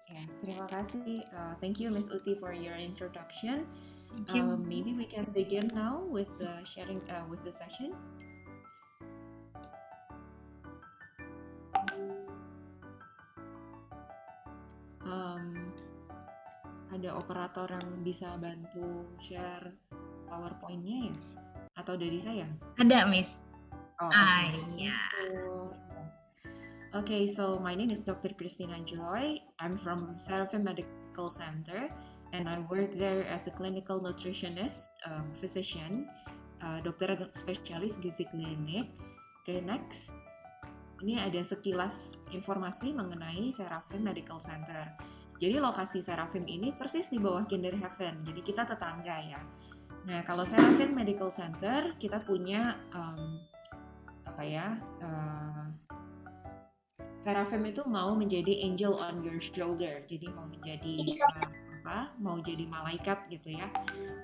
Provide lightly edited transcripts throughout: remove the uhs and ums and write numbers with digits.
Ya, terima kasih. Thank you, Miss Uti, for your introduction. Thank you. Maybe we can begin now with the sharing with the session. Um, ada operator yang bisa bantu share PowerPoint-nya ya? Atau dari saya? Ada, Miss. Oh, okay. Iya. Thank you. Okay, so my name is Dr. Christina Joy. I'm from Seraphim Medical Center, and I work there as a clinical nutritionist, physician, dokter spesialis gizi klinik. Okay, next. Ini ada sekilas informasi mengenai Seraphim Medical Center. Jadi lokasi Seraphim ini persis di bawah Kinderhaven, jadi kita tetangga ya. Nah, kalau Seraphim Medical Center, kita punya Seraphim itu mau menjadi angel on your shoulder, jadi mau menjadi mau jadi malaikat gitu ya.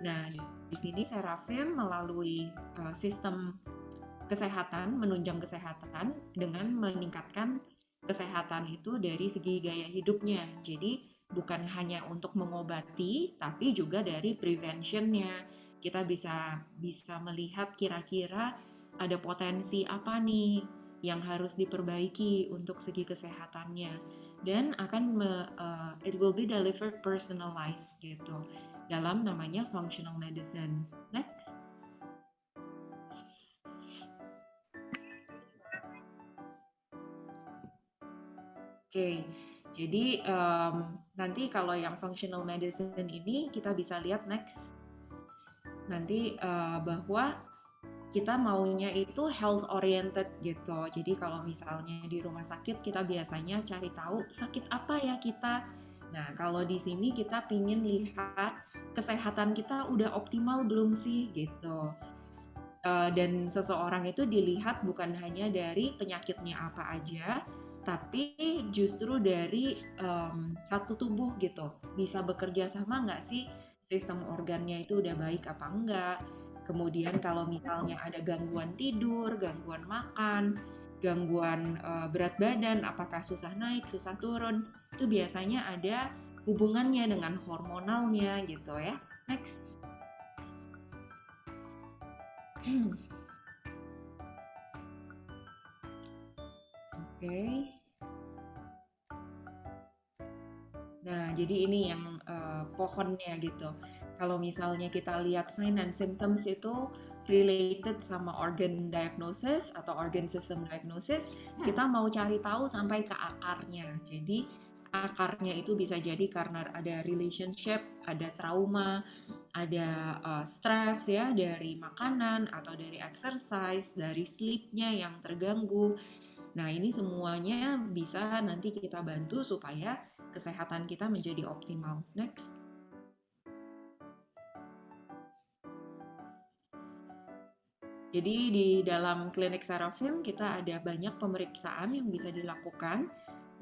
Nah, di sini Seraphim melalui sistem kesehatan, menunjang kesehatan dengan meningkatkan kesehatan itu dari segi gaya hidupnya. Jadi bukan hanya untuk mengobati, tapi juga dari preventionnya. Kita bisa melihat kira-kira ada potensi apa nih yang harus diperbaiki untuk segi kesehatannya, dan it will be delivered personalized gitu dalam namanya functional medicine. Next. Oke, jadi nanti kalau yang functional medicine ini kita bisa lihat next nanti bahwa kita maunya itu health oriented gitu. Jadi kalau misalnya di rumah sakit kita biasanya cari tahu sakit apa ya kita. Nah, kalau di sini kita pingin lihat kesehatan kita udah optimal belum sih gitu. Dan seseorang itu dilihat bukan hanya dari penyakitnya apa aja, tapi justru dari satu tubuh gitu. Bisa bekerja sama nggak sih sistem organnya itu udah baik apa enggak. Kemudian kalau misalnya ada gangguan tidur, gangguan makan, gangguan berat badan, apakah susah naik, susah turun, itu biasanya ada hubungannya dengan hormonalnya gitu ya. Next. Oke. Nah, jadi ini yang pohonnya gitu. Kalau misalnya kita lihat sign and symptoms itu related sama organ diagnosis atau organ system diagnosis, kita mau cari tahu sampai ke akarnya. Jadi akarnya itu bisa jadi karena ada relationship, ada trauma, ada stres ya dari makanan atau dari exercise, dari sleep-nya yang terganggu. Nah, ini semuanya bisa nanti kita bantu supaya kesehatan kita menjadi optimal. Next. Jadi di dalam klinik Seraphim kita ada banyak pemeriksaan yang bisa dilakukan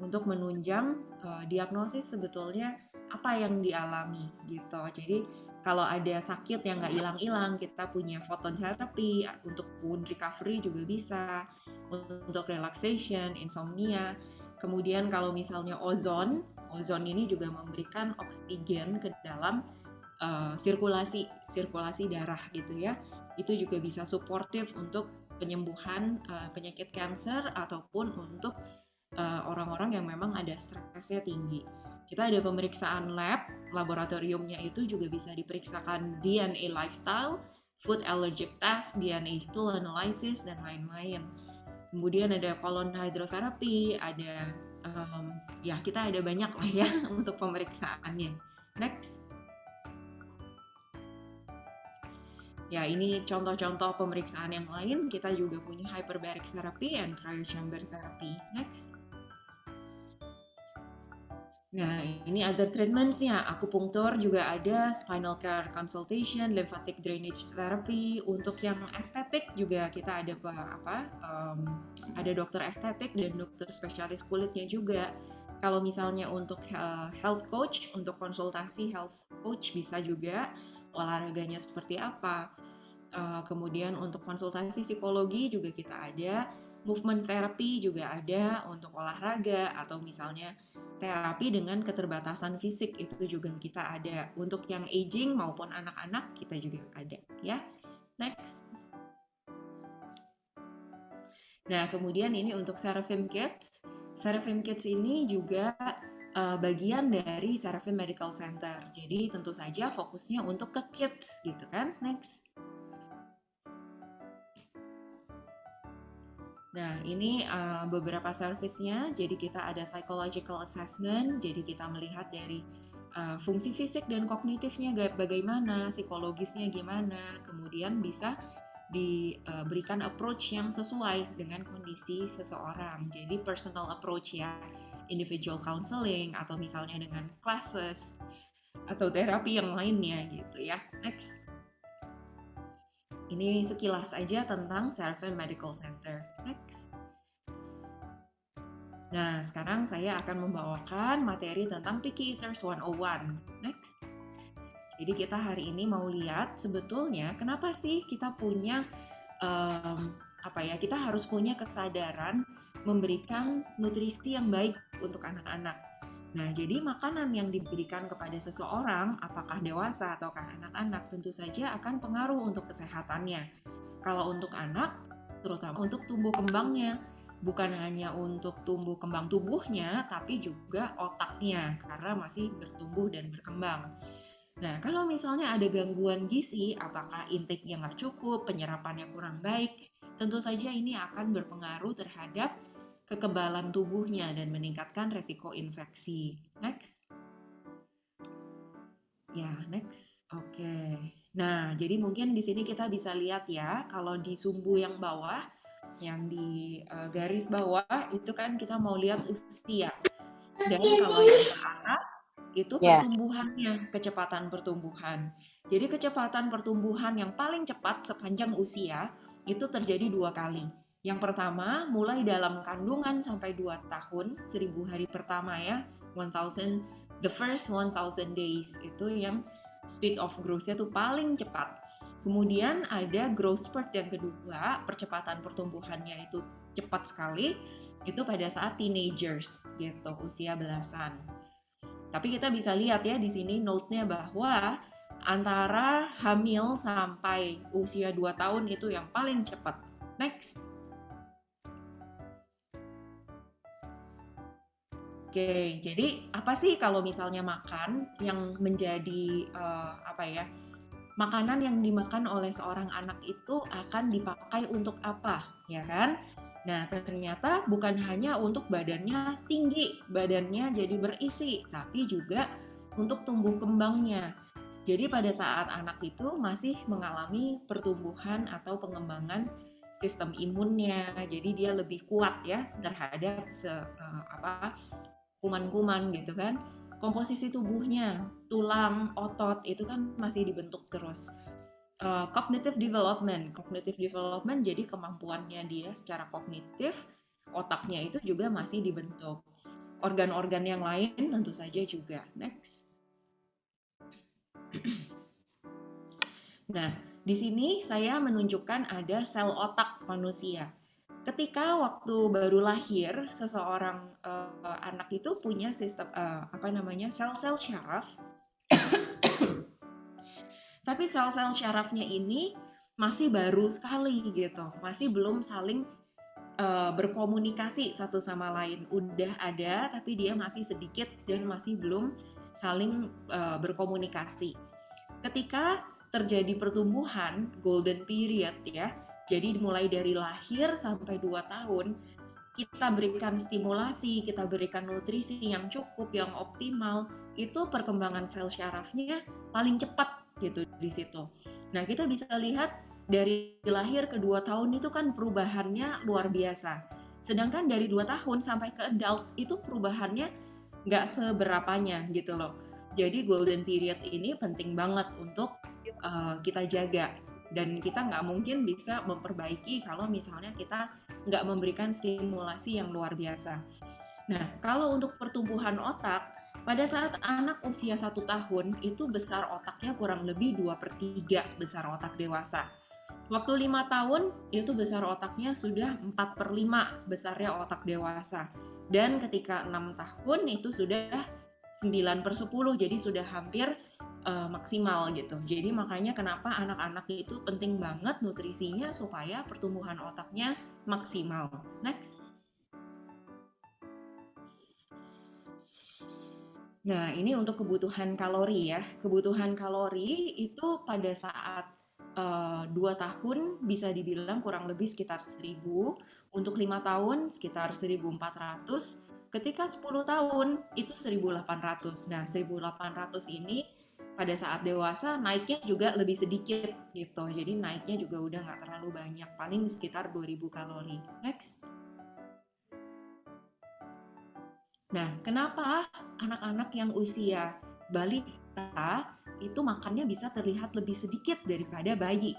untuk menunjang diagnosis sebetulnya apa yang dialami gitu. Jadi kalau ada sakit yang nggak hilang-hilang, kita punya fototerapi untuk wound recovery juga bisa, untuk relaxation, insomnia. Kemudian kalau misalnya ozon ini juga memberikan oksigen ke dalam sirkulasi darah gitu ya. Itu juga bisa suportif untuk penyembuhan penyakit kanker ataupun untuk orang-orang yang memang ada stresnya tinggi. Kita ada pemeriksaan laboratoriumnya itu juga bisa diperiksakan DNA lifestyle, food allergic test, DNA stool analysis, dan lain-lain. Kemudian ada colon hydrotherapy, ada ya kita ada banyak lah ya untuk pemeriksaannya. Next. Ya, ini contoh-contoh pemeriksaan yang lain. Kita juga punya hyperbaric therapy and cryochamber therapy. Next. Nah, ini other treatments-nya. Akupunktur juga ada, spinal care consultation, lymphatic drainage therapy. Untuk yang estetik juga kita ada ada dokter estetik dan dokter spesialis kulitnya juga. Kalau misalnya untuk health coach, untuk konsultasi health coach bisa juga, olahraganya seperti apa. Kemudian untuk konsultasi psikologi juga kita ada. movement therapy juga ada untuk olahraga, atau misalnya terapi dengan keterbatasan fisik itu juga kita ada. Untuk yang aging maupun anak-anak kita juga ada ya. Next. Nah, kemudian ini untuk Seraphim Kids. Seraphim Kids ini juga bagian dari Seraphim Medical Center. Jadi tentu saja fokusnya untuk ke kids gitu kan. Next. Nah, ini beberapa service-nya. Jadi kita ada psychological assessment. Jadi kita melihat dari fungsi fisik dan kognitifnya bagaimana, psikologisnya gimana. Kemudian bisa diberikan approach yang sesuai dengan kondisi seseorang. Jadi personal approach ya, individual counseling atau misalnya dengan classes atau terapi yang lainnya gitu ya. Next. Ini sekilas aja tentang Seraphim Medical Center. Next. Nah, sekarang saya akan membawakan materi tentang Picky Eaters 101. Next. Jadi kita hari ini mau lihat sebetulnya kenapa sih kita punya kita harus punya kesadaran memberikan nutrisi yang baik untuk anak-anak. Nah, jadi makanan yang diberikan kepada seseorang, apakah dewasa ataukah anak-anak, tentu saja akan pengaruh untuk kesehatannya. Kalau untuk anak, terutama untuk tumbuh kembangnya, bukan hanya untuk tumbuh kembang tubuhnya, tapi juga otaknya, karena masih bertumbuh dan berkembang. Nah, kalau misalnya ada gangguan gizi, apakah intake-nya nggak cukup, penyerapannya kurang baik, tentu saja ini akan berpengaruh terhadap kekebalan tubuhnya dan meningkatkan resiko infeksi. Next. Ya, next. Oke. Nah, jadi mungkin di sini kita bisa lihat ya, kalau di sumbu yang bawah, yang di garis bawah, itu kan kita mau lihat usia. Dan kalau yang ke atas, itu pertumbuhannya, kecepatan pertumbuhan. Jadi kecepatan pertumbuhan yang paling cepat sepanjang usia itu terjadi 2 kali. Yang pertama, mulai dalam kandungan sampai 2 tahun, 1000 hari pertama ya, the first 1000 days, itu yang speed of growth-nya tuh paling cepat. Kemudian ada growth spurt yang kedua, percepatan pertumbuhannya itu cepat sekali, itu pada saat teenagers gitu, usia belasan. Tapi kita bisa lihat ya di sini note-nya bahwa antara hamil sampai usia 2 tahun itu yang paling cepat. Next. Oke, jadi apa sih kalau misalnya makan yang menjadi makanan yang dimakan oleh seorang anak itu akan dipakai untuk apa, ya kan? Nah, ternyata bukan hanya untuk badannya tinggi, badannya jadi berisi, tapi juga untuk tumbuh kembangnya. Jadi pada saat anak itu masih mengalami pertumbuhan atau pengembangan sistem imunnya, jadi dia lebih kuat ya terhadap kuman-kuman gitu kan. Komposisi tubuhnya, tulang, otot itu kan masih dibentuk terus. Cognitive development jadi kemampuannya dia secara kognitif, otaknya itu juga masih dibentuk. Organ-organ yang lain tentu saja juga. Next. Nah, di sini saya menunjukkan ada sel otak manusia. Ketika waktu baru lahir, seseorang anak itu punya sistem sel-sel syaraf. Tapi sel-sel syarafnya ini masih baru sekali gitu, masih belum saling berkomunikasi satu sama lain. Udah ada, tapi dia masih sedikit dan masih belum saling berkomunikasi. Ketika terjadi pertumbuhan, golden period ya, jadi mulai dari lahir sampai 2 tahun, kita berikan stimulasi, kita berikan nutrisi yang cukup, yang optimal, itu perkembangan sel syarafnya paling cepat gitu di situ. Nah, kita bisa lihat dari lahir ke 2 tahun itu kan perubahannya luar biasa. Sedangkan dari 2 tahun sampai ke adult itu perubahannya nggak seberapanya gitu loh. Jadi golden period ini penting banget untuk kita jaga. Dan kita nggak mungkin bisa memperbaiki kalau misalnya kita nggak memberikan stimulasi yang luar biasa. Nah, kalau untuk pertumbuhan otak, pada saat anak usia 1 tahun, itu besar otaknya kurang lebih 2/3 besar otak dewasa. Waktu 5 tahun, itu besar otaknya sudah 4/5 besarnya otak dewasa. Dan ketika 6 tahun, itu sudah 9/10, jadi sudah hampir maksimal gitu. Jadi makanya kenapa anak-anak itu penting banget nutrisinya supaya pertumbuhan otaknya maksimal. Next. Nah, ini untuk kebutuhan kalori ya. Kebutuhan kalori itu pada saat 2 tahun bisa dibilang kurang lebih sekitar 1000, untuk 5 tahun sekitar 1400, ketika 10 tahun itu 1800. Nah, 1800 ini pada saat dewasa naiknya juga lebih sedikit gitu. Jadi naiknya juga udah nggak terlalu banyak, paling sekitar 2000 kalori. Next. Nah, kenapa anak-anak yang usia balita itu makannya bisa terlihat lebih sedikit daripada bayi?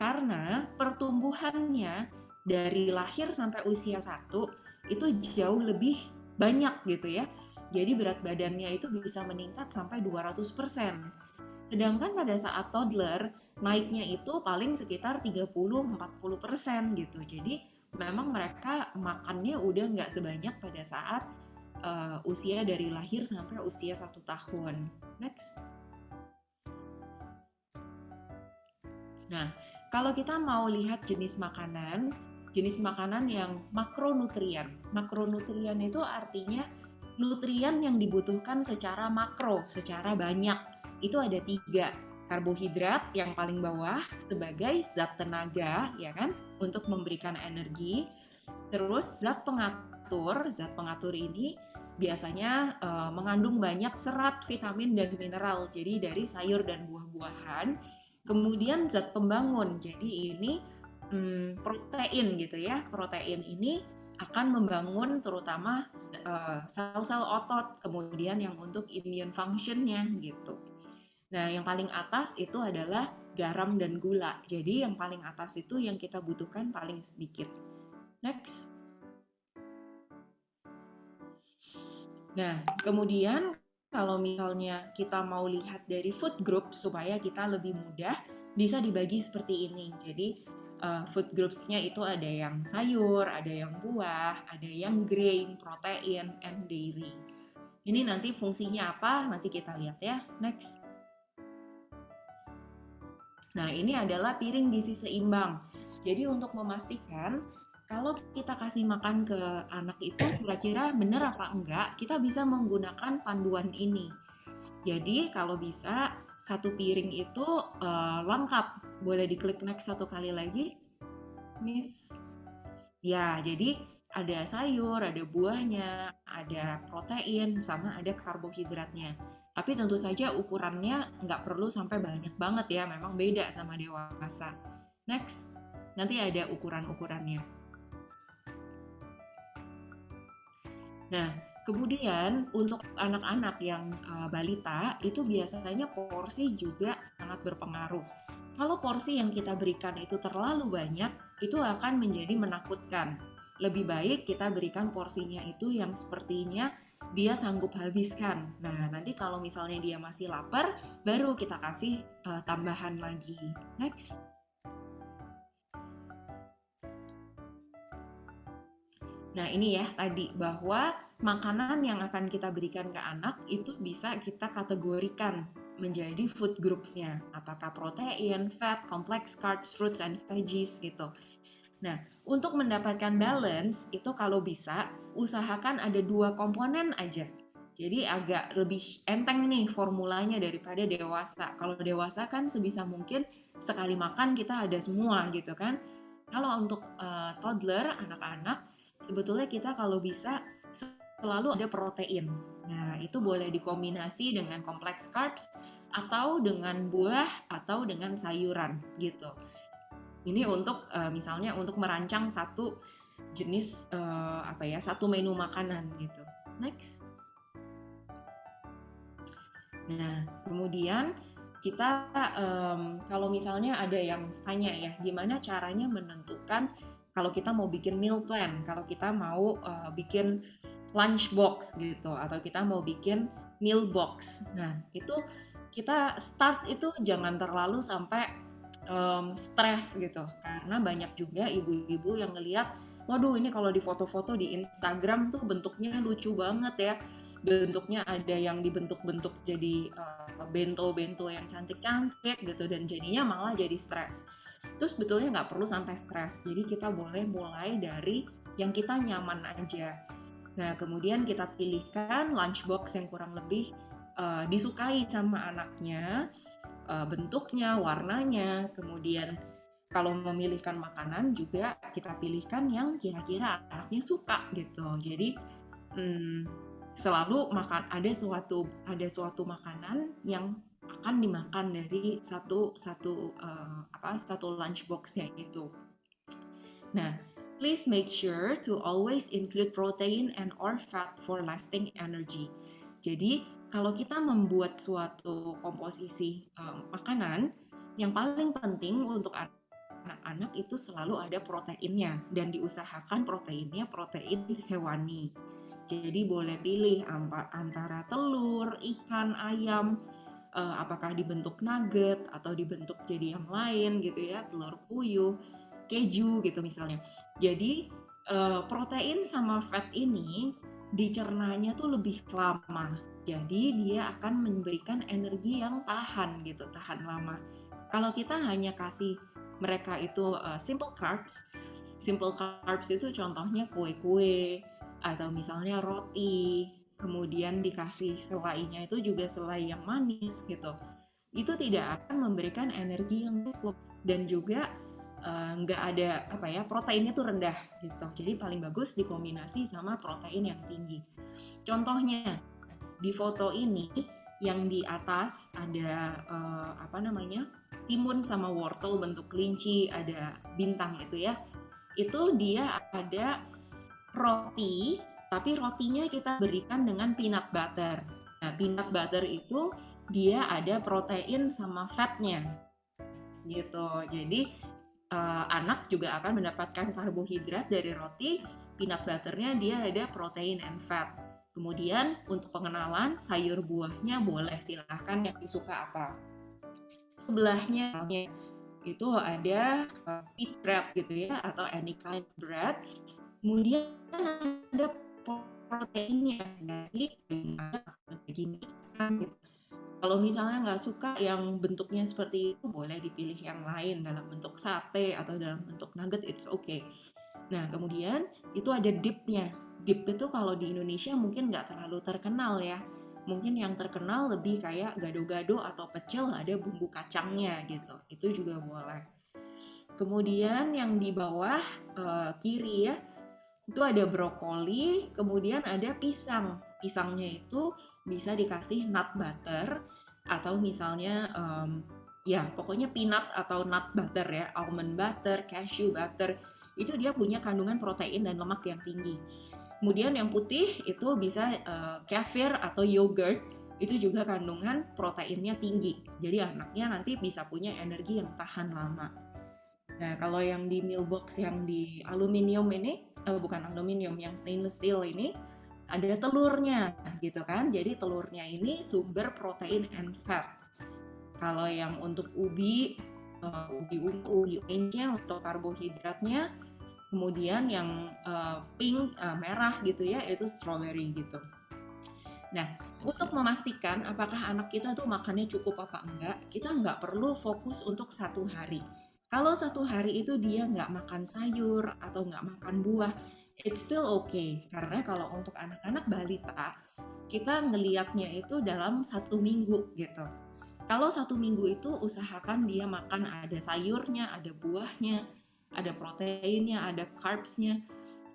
Karena pertumbuhannya dari lahir sampai usia 1 itu jauh lebih banyak gitu ya. Jadi berat badannya itu bisa meningkat sampai 200%. Sedangkan pada saat toddler naiknya itu paling sekitar 30-40% gitu. Jadi memang mereka makannya udah nggak sebanyak pada saat usia dari lahir sampai usia 1 tahun. Next. Nah, kalau kita mau lihat jenis makanan yang makronutrien. Makronutrien itu artinya nutrien yang dibutuhkan secara makro, secara banyak. Itu ada 3. Karbohidrat yang paling bawah sebagai zat tenaga, ya kan, untuk memberikan energi. Terus zat pengatur ini biasanya mengandung banyak serat, vitamin, dan mineral. Jadi dari sayur dan buah-buahan. Kemudian zat pembangun. Jadi ini protein gitu ya. Protein ini akan membangun terutama sel-sel otot, kemudian yang untuk immune function-nya gitu. Nah, yang paling atas itu adalah garam dan gula. Jadi yang paling atas itu yang kita butuhkan paling sedikit. Next. Nah, kemudian kalau misalnya kita mau lihat dari food group supaya kita lebih mudah, bisa dibagi seperti ini. Jadi food groups-nya itu ada yang sayur, ada yang buah, ada yang grain, protein, and dairy. Ini nanti fungsinya apa? Nanti kita lihat ya. Next. Nah, ini adalah piring gizi seimbang. Jadi untuk memastikan kalau kita kasih makan ke anak itu kira-kira benar apa enggak, kita bisa menggunakan panduan ini. Jadi kalau bisa satu piring itu lengkap. Boleh diklik next satu kali lagi, Miss. Ya, jadi ada sayur, ada buahnya, ada protein, sama ada karbohidratnya. Tapi tentu saja ukurannya nggak perlu sampai banyak banget ya, memang beda sama dewasa. Next, nanti ada ukuran-ukurannya. Nah, kemudian untuk anak-anak yang balita itu biasanya porsi juga sangat berpengaruh. Kalau porsi yang kita berikan itu terlalu banyak, itu akan menjadi menakutkan. Lebih baik kita berikan porsinya itu yang sepertinya dia sanggup habiskan. Nah, nanti kalau misalnya dia masih lapar, baru kita kasih tambahan lagi. Next. Nah, ini ya tadi bahwa makanan yang akan kita berikan ke anak itu bisa kita kategorikan menjadi food groups-nya. Apakah protein, fat, complex carbs, fruits and veggies gitu. Nah, untuk mendapatkan balance itu kalau bisa usahakan ada 2 komponen aja. Jadi agak lebih enteng nih formulanya daripada dewasa. Kalau dewasa kan sebisa mungkin sekali makan kita ada semua gitu kan. Kalau untuk toddler, anak-anak, sebetulnya kita kalau bisa selalu ada protein. Nah, itu boleh dikombinasi dengan complex carbs atau dengan buah atau dengan sayuran gitu. Ini untuk misalnya untuk merancang satu jenis satu menu makanan gitu. Next. Nah, kemudian kita kalau misalnya ada yang tanya ya, gimana caranya menentukan kalau kita mau bikin meal plan, kalau kita mau bikin lunch box gitu, atau kita mau bikin meal box. Nah, itu kita start itu jangan terlalu sampai stres gitu, karena banyak juga ibu-ibu yang ngelihat, waduh ini kalau di foto-foto di Instagram tuh bentuknya lucu banget ya, bentuknya ada yang dibentuk-bentuk jadi bento-bento yang cantik-cantik gitu, dan jadinya malah jadi stres. Terus sebetulnya nggak perlu sampai stres, jadi kita boleh mulai dari yang kita nyaman aja. Nah, kemudian kita pilihkan lunchbox yang kurang lebih disukai sama anaknya, bentuknya, warnanya, kemudian kalau memilihkan makanan juga kita pilihkan yang kira-kira anaknya suka gitu. Jadi selalu ada suatu makanan yang akan dimakan dari satu lunchbox-nya itu. Nah, please make sure to always include protein and or fat for lasting energy. Jadi, kalau kita membuat suatu komposisi makanan, yang paling penting untuk anak-anak itu selalu ada proteinnya, dan diusahakan proteinnya protein hewani. Jadi boleh pilih antara telur, ikan, ayam, apakah dibentuk nugget atau dibentuk jadi yang lain gitu ya, telur puyuh, keju gitu misalnya. Jadi protein sama fat ini dicernanya tuh lebih lama. Jadi dia akan memberikan energi yang tahan gitu, tahan lama. Kalau kita hanya kasih mereka itu simple carbs itu contohnya kue-kue atau misalnya roti, kemudian dikasih selainya itu juga selai yang manis gitu. Itu tidak akan memberikan energi yang cukup, dan juga nggak ada proteinnya tuh rendah gitu. Jadi paling bagus dikombinasi sama protein yang tinggi. Contohnya di foto ini yang di atas ada timun sama wortel bentuk kelinci, ada bintang itu ya. Itu dia ada roti, tapi rotinya kita berikan dengan peanut butter. Nah, peanut butter itu dia ada protein sama fatnya gitu. Jadi anak juga akan mendapatkan karbohidrat dari roti, peanut butternya dia ada protein and fat. Kemudian untuk pengenalan, sayur buahnya boleh, silahkan yang disuka apa. Sebelahnya itu ada wheat bread gitu ya, atau any kind of bread. Kemudian ada proteinnya dari daging ikan gitu. Kalau misalnya nggak suka yang bentuknya seperti itu, boleh dipilih yang lain dalam bentuk sate atau dalam bentuk nugget, it's okay. Nah, kemudian itu ada dipnya. Dip itu kalau di Indonesia mungkin nggak terlalu terkenal ya. Mungkin yang terkenal lebih kayak gado-gado atau pecel, ada bumbu kacangnya gitu. Itu juga boleh. Kemudian yang di bawah kiri ya, itu ada brokoli, kemudian ada pisang. Pisangnya itu bisa dikasih nut butter atau misalnya pokoknya peanut atau nut butter ya, almond butter, cashew butter. Itu dia punya kandungan protein dan lemak yang tinggi. Kemudian yang putih itu bisa kefir atau yogurt, itu juga kandungan proteinnya tinggi. Jadi anaknya nanti bisa punya energi yang tahan lama. Nah, kalau yang di meal box yang di aluminium ini, bukan aluminium, yang stainless steel ini, ada telurnya gitu kan. Jadi telurnya ini sumber protein and fat. Kalau yang untuk ubi ungu, ubi orange-nya untuk karbohidratnya. Kemudian yang pink, merah gitu ya, itu strawberry gitu. Nah, untuk memastikan apakah anak kita tuh makannya cukup apa enggak, kita nggak perlu fokus untuk satu hari. Kalau satu hari itu dia nggak makan sayur atau nggak makan buah, it's still okay. Karena kalau untuk anak-anak balita, kita ngelihatnya itu dalam 1 minggu gitu. Kalau 1 minggu itu usahakan dia makan ada sayurnya, ada buahnya, ada proteinnya, ada carbsnya.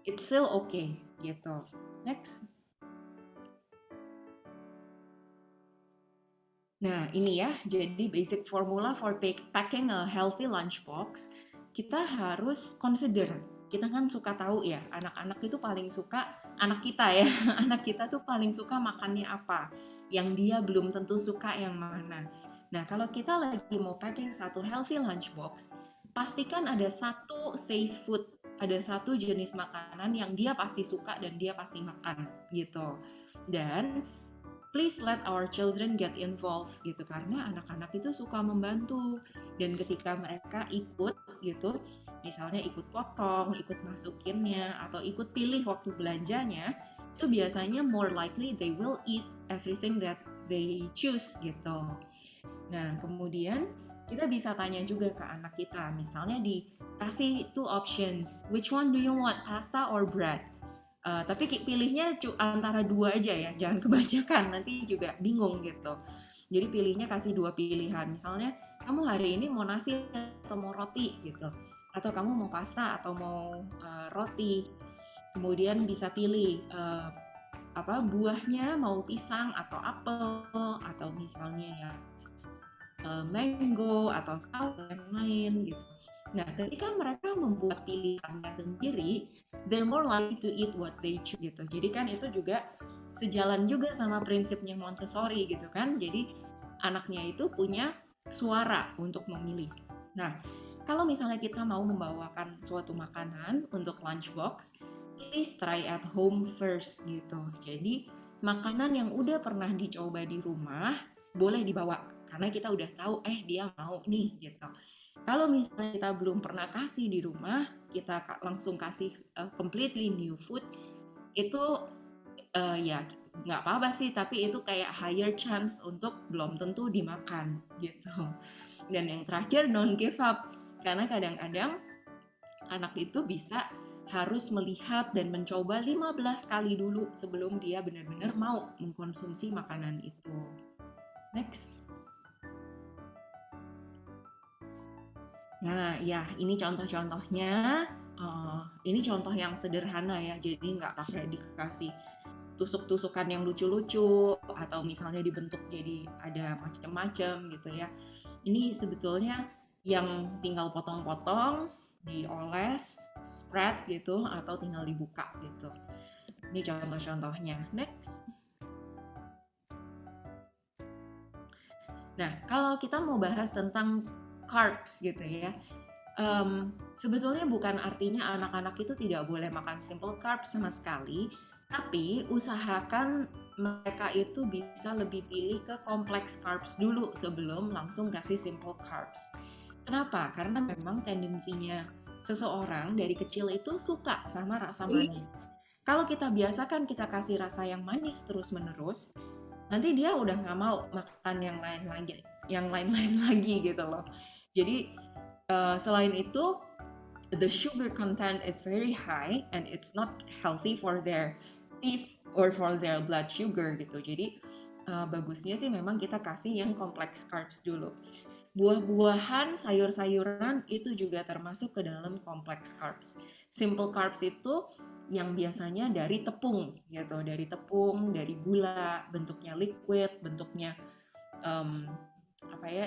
It's still okay gitu. Next. Nah, ini ya, jadi basic formula for packing a healthy lunchbox. Kita harus consider, kita kan suka tahu ya, anak-anak itu paling suka, anak kita ya, anak kita tuh paling suka makannya apa, yang dia belum tentu suka yang mana. Nah, kalau kita lagi mau packing satu healthy lunchbox, pastikan ada satu safe food, ada satu jenis makanan yang dia pasti suka dan dia pasti makan gitu. Dan please let our children get involved gitu, karena anak-anak itu suka membantu, dan ketika mereka ikut gitu, misalnya ikut potong, ikut masukinnya, atau ikut pilih waktu belanjanya, itu biasanya more likely they will eat everything that they choose gitu. Nah, kemudian kita bisa tanya juga ke anak kita, misalnya dikasih two options, which one do you want, pasta or bread? Tapi pilihnya antara dua aja ya, jangan kebanyakan, nanti juga bingung gitu. Jadi pilihnya kasih dua pilihan, misalnya kamu hari ini mau nasi atau mau roti gitu, atau kamu mau pasta atau mau roti. Kemudian bisa pilih buahnya, mau pisang atau apel, atau misalnya ya mango atau salad yang lain gitu. Nah, ketika mereka membuat pilihannya sendiri, they're more likely to eat what they choose gitu. Jadi kan itu juga sejalan juga sama prinsipnya Montessori gitu kan. Jadi anaknya itu punya suara untuk memilih. Nah, kalau misalnya kita mau membawakan suatu makanan untuk lunchbox, please try at home first gitu. Jadi makanan yang udah pernah dicoba di rumah boleh dibawa, karena kita udah tahu dia mau nih gitu. Kalau misalnya kita belum pernah kasih di rumah, kita langsung kasih completely new food, itu ya nggak apa-apa sih, tapi itu kayak higher chance untuk belum tentu dimakan gitu. Dan yang terakhir, don't give up, karena kadang-kadang anak itu bisa harus melihat dan mencoba 15 kali dulu sebelum dia benar-benar mau mengkonsumsi makanan itu. Next. Nah, ya ini contoh-contohnya. Ini contoh yang sederhana ya, jadi nggak pakai dikasih tusuk-tusukan yang lucu-lucu atau misalnya dibentuk jadi ada macam-macam gitu ya. Ini sebetulnya yang tinggal potong-potong, dioles, spread gitu, atau tinggal dibuka gitu. Ini contoh-contohnya. Next. Nah, kalau kita mau bahas tentang carbs gitu ya, sebetulnya bukan artinya anak-anak itu tidak boleh makan simple carbs sama sekali, tapi usahakan mereka itu bisa lebih pilih ke complex carbs dulu sebelum langsung kasih simple carbs. Kenapa? Karena memang tendensinya seseorang dari kecil itu suka sama rasa manis. Kalau kita biasakan kita kasih rasa yang manis terus-menerus, nanti dia udah nggak mau makan yang lain-lain lagi gitu loh. Jadi selain itu, the sugar content is very high and it's not healthy for their teeth or for their blood sugar gitu. Jadi bagusnya sih memang kita kasih yang complex carbs dulu. Buah-buahan, sayur-sayuran itu juga termasuk ke dalam complex carbs. Simple carbs itu yang biasanya dari tepung gitu, dari gula, bentuknya liquid, bentuknya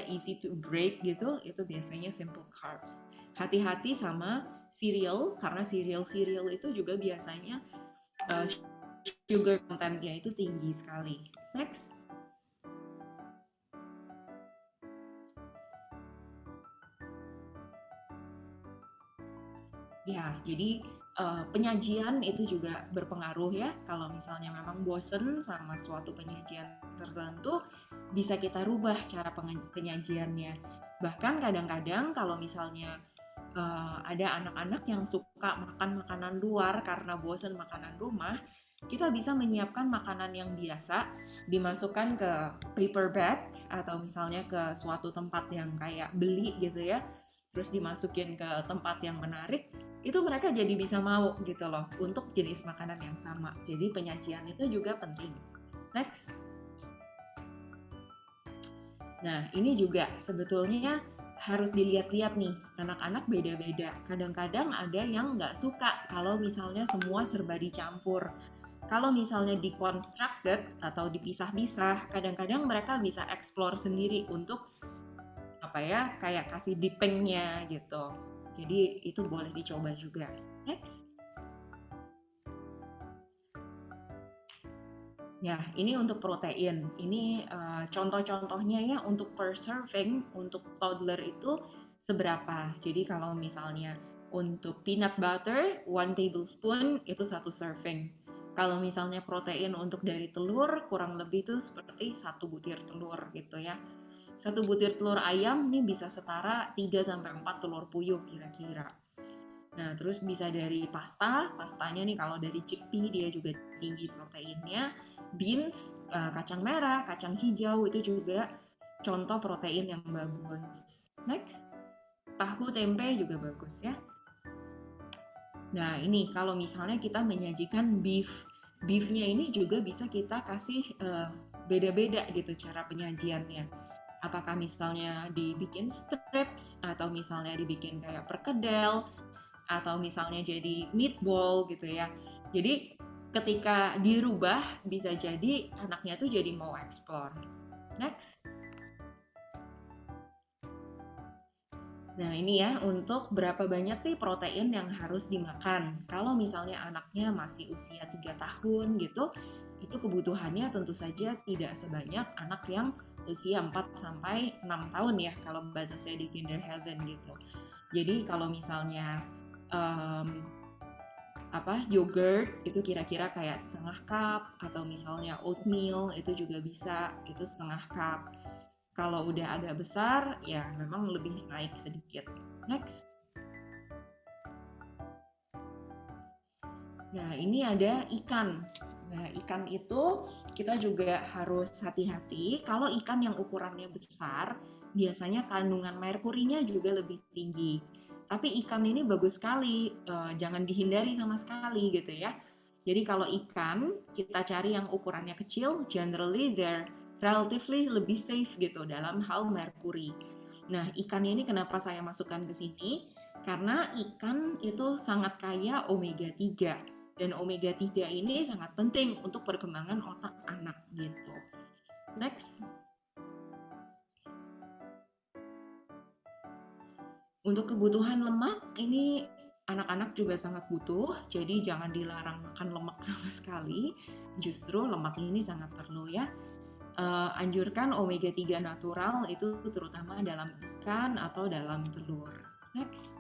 easy to break gitu, itu biasanya simple carbs. Hati-hati sama cereal, karena cereal itu juga biasanya sugar contentnya itu tinggi sekali. Next. Ya, jadi penyajian itu juga berpengaruh ya. Kalau misalnya memang bosen sama suatu penyajian tertentu, bisa kita rubah cara penyajiannya. Bahkan kadang-kadang kalau misalnya ada anak-anak yang suka makan makanan luar karena bosen makanan rumah, kita bisa menyiapkan makanan yang biasa, dimasukkan ke paper bag atau misalnya ke suatu tempat yang kayak beli gitu ya, terus dimasukin ke tempat yang menarik, itu mereka jadi bisa mau gitu loh untuk jenis makanan yang sama. Jadi penyajian itu juga penting. Next. Nah, ini juga sebetulnya harus dilihat-lihat nih, anak-anak beda-beda. Kadang-kadang ada yang nggak suka kalau misalnya semua serba dicampur. Kalau misalnya deconstructed atau dipisah-pisah, kadang-kadang mereka bisa explore sendiri untuk kayak kasih dippingnya gitu. Jadi itu boleh dicoba juga. Next. Ya, ini untuk protein. Ini contoh-contohnya ya, untuk per serving untuk toddler itu seberapa. Jadi kalau misalnya untuk peanut butter 1 tablespoon itu 1 serving. Kalau misalnya protein untuk dari telur, kurang lebih tuh seperti 1 butir telur gitu ya. 1 butir telur ayam nih bisa setara 3-4 telur puyuh kira-kira. Nah, terus bisa dari pastanya nih kalau dari chickpea dia juga tinggi proteinnya. Beans, kacang merah, kacang hijau itu juga contoh protein yang bagus. Next, tahu tempe juga bagus ya. Nah, ini kalau misalnya kita menyajikan beefnya ini juga bisa kita kasih beda-beda gitu cara penyajiannya. Apakah misalnya dibikin strips atau misalnya dibikin kayak perkedel atau misalnya jadi meatball gitu ya. Jadi ketika dirubah bisa jadi anaknya tuh jadi mau explore. Next. Nah ini ya untuk berapa banyak sih protein yang harus dimakan. Kalau misalnya anaknya masih usia 3 tahun gitu, itu kebutuhannya tentu saja tidak sebanyak anak yang usia 4-6 tahun ya kalau batasnya di kindergarten gitu. Jadi kalau misalnya yogurt itu kira-kira kayak setengah cup atau misalnya oatmeal itu juga bisa itu setengah cup. Kalau udah agak besar ya memang lebih naik sedikit. Next. Nah, ini ada ikan. Nah, ikan itu kita juga harus hati-hati. Kalau ikan yang ukurannya besar, biasanya kandungan merkurinya juga lebih tinggi. Tapi ikan ini bagus sekali, jangan dihindari sama sekali gitu ya. Jadi kalau ikan, kita cari yang ukurannya kecil, generally they're relatively lebih safe gitu dalam hal merkuri. Nah, ikan ini kenapa saya masukkan ke sini? Karena ikan itu sangat kaya omega 3 dan omega 3 ini sangat penting untuk perkembangan otak anak gitu. Next. Untuk kebutuhan lemak ini anak-anak juga sangat butuh, jadi jangan dilarang makan lemak sama sekali. Justru lemak ini sangat perlu ya. Anjurkan omega 3 natural itu terutama dalam ikan atau dalam telur. Next.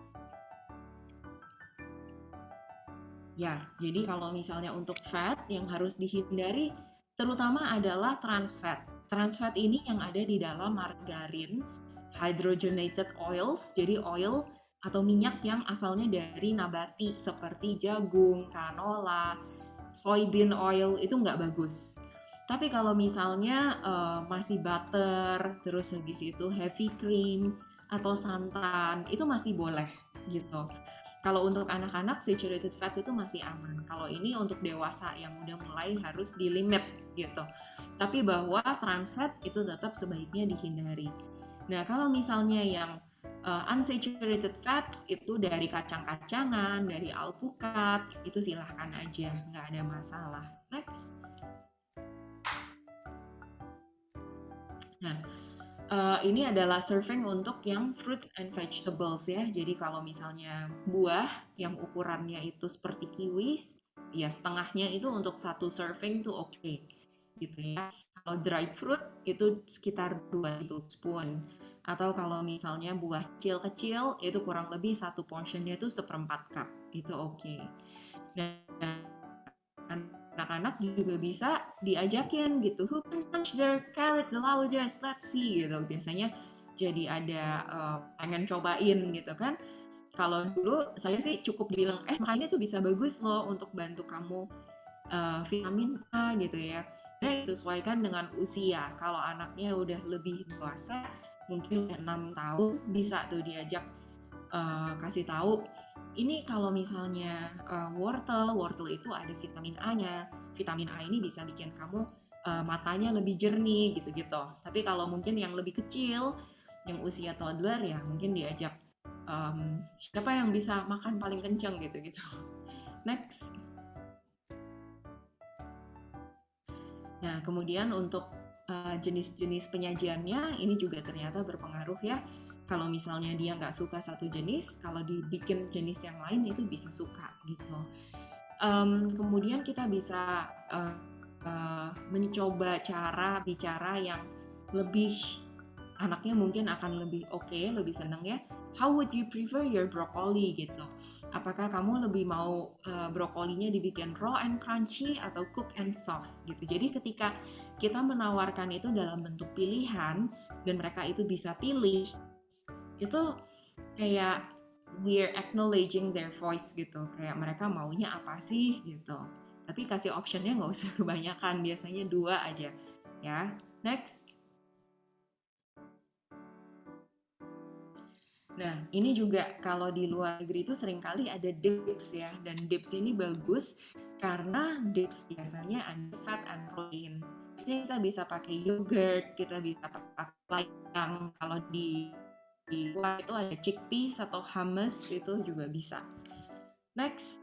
Ya, jadi kalau misalnya untuk fat yang harus dihindari terutama adalah trans fat. Trans fat ini yang ada di dalam margarin, hydrogenated oils, jadi oil atau minyak yang asalnya dari nabati seperti jagung, canola, soybean oil itu nggak bagus. Tapi kalau misalnya masih butter, terus habis itu heavy cream atau santan, itu masih boleh gitu. Kalau untuk anak-anak saturated fat itu masih aman. Kalau ini untuk dewasa yang udah mulai harus di limit gitu. Tapi bahwa trans fat itu tetap sebaiknya dihindari. Nah, kalau misalnya yang unsaturated fats itu dari kacang-kacangan, dari alpukat, itu silahkan aja, nggak ada masalah. Next. Nah, ini adalah serving untuk yang fruits and vegetables ya. Jadi kalau misalnya buah yang ukurannya itu seperti kiwi, ya setengahnya itu untuk 1 serving tuh oke. Gitu ya. Kalau dried fruit itu sekitar 2 tablespoon. Atau kalau misalnya buah kecil-kecil itu kurang lebih 1 portionnya itu 1/4 cup. Itu oke. Dan anak-anak juga bisa diajakin gitu, who can touch their carrot the loudest, let's see gitu. Biasanya jadi ada pengen cobain gitu kan. Kalau dulu saya sih cukup bilang makannya tuh bisa bagus loh untuk bantu kamu vitamin A gitu ya. Nah, disesuaikan dengan usia. Kalau anaknya udah lebih dewasa, mungkin 6 tahun bisa tuh diajak kasih tahu ini kalau misalnya wortel itu ada vitamin A-nya. Vitamin A ini bisa bikin kamu matanya lebih jernih gitu-gitu. Tapi kalau mungkin yang lebih kecil, yang usia toddler ya mungkin diajak siapa yang bisa makan paling kenceng gitu-gitu. Next. Nah, kemudian untuk jenis-jenis penyajiannya ini juga ternyata berpengaruh ya. Kalau misalnya dia nggak suka satu jenis, kalau dibikin jenis yang lain itu bisa suka gitu. Kemudian kita bisa mencoba cara bicara yang lebih anaknya mungkin akan lebih oke, lebih seneng ya. how would you prefer your broccoli gitu? Apakah kamu lebih mau brokolinya dibikin raw and crunchy atau cook and soft gitu. Jadi ketika kita menawarkan itu dalam bentuk pilihan dan mereka itu bisa pilih, itu kayak we're acknowledging their voice gitu. Kayak mereka maunya apa sih gitu. Tapi kasih optionnya nggak usah kebanyakan, biasanya 2 aja ya. Next. Nah, ini juga kalau di luar negeri itu seringkali ada dips ya, dan dips ini bagus karena dips biasanya ada fat and protein. Biasanya kita bisa pakai yogurt, kita bisa pakai yang kalau di luar itu ada chickpeas atau hummus, itu juga bisa. Next.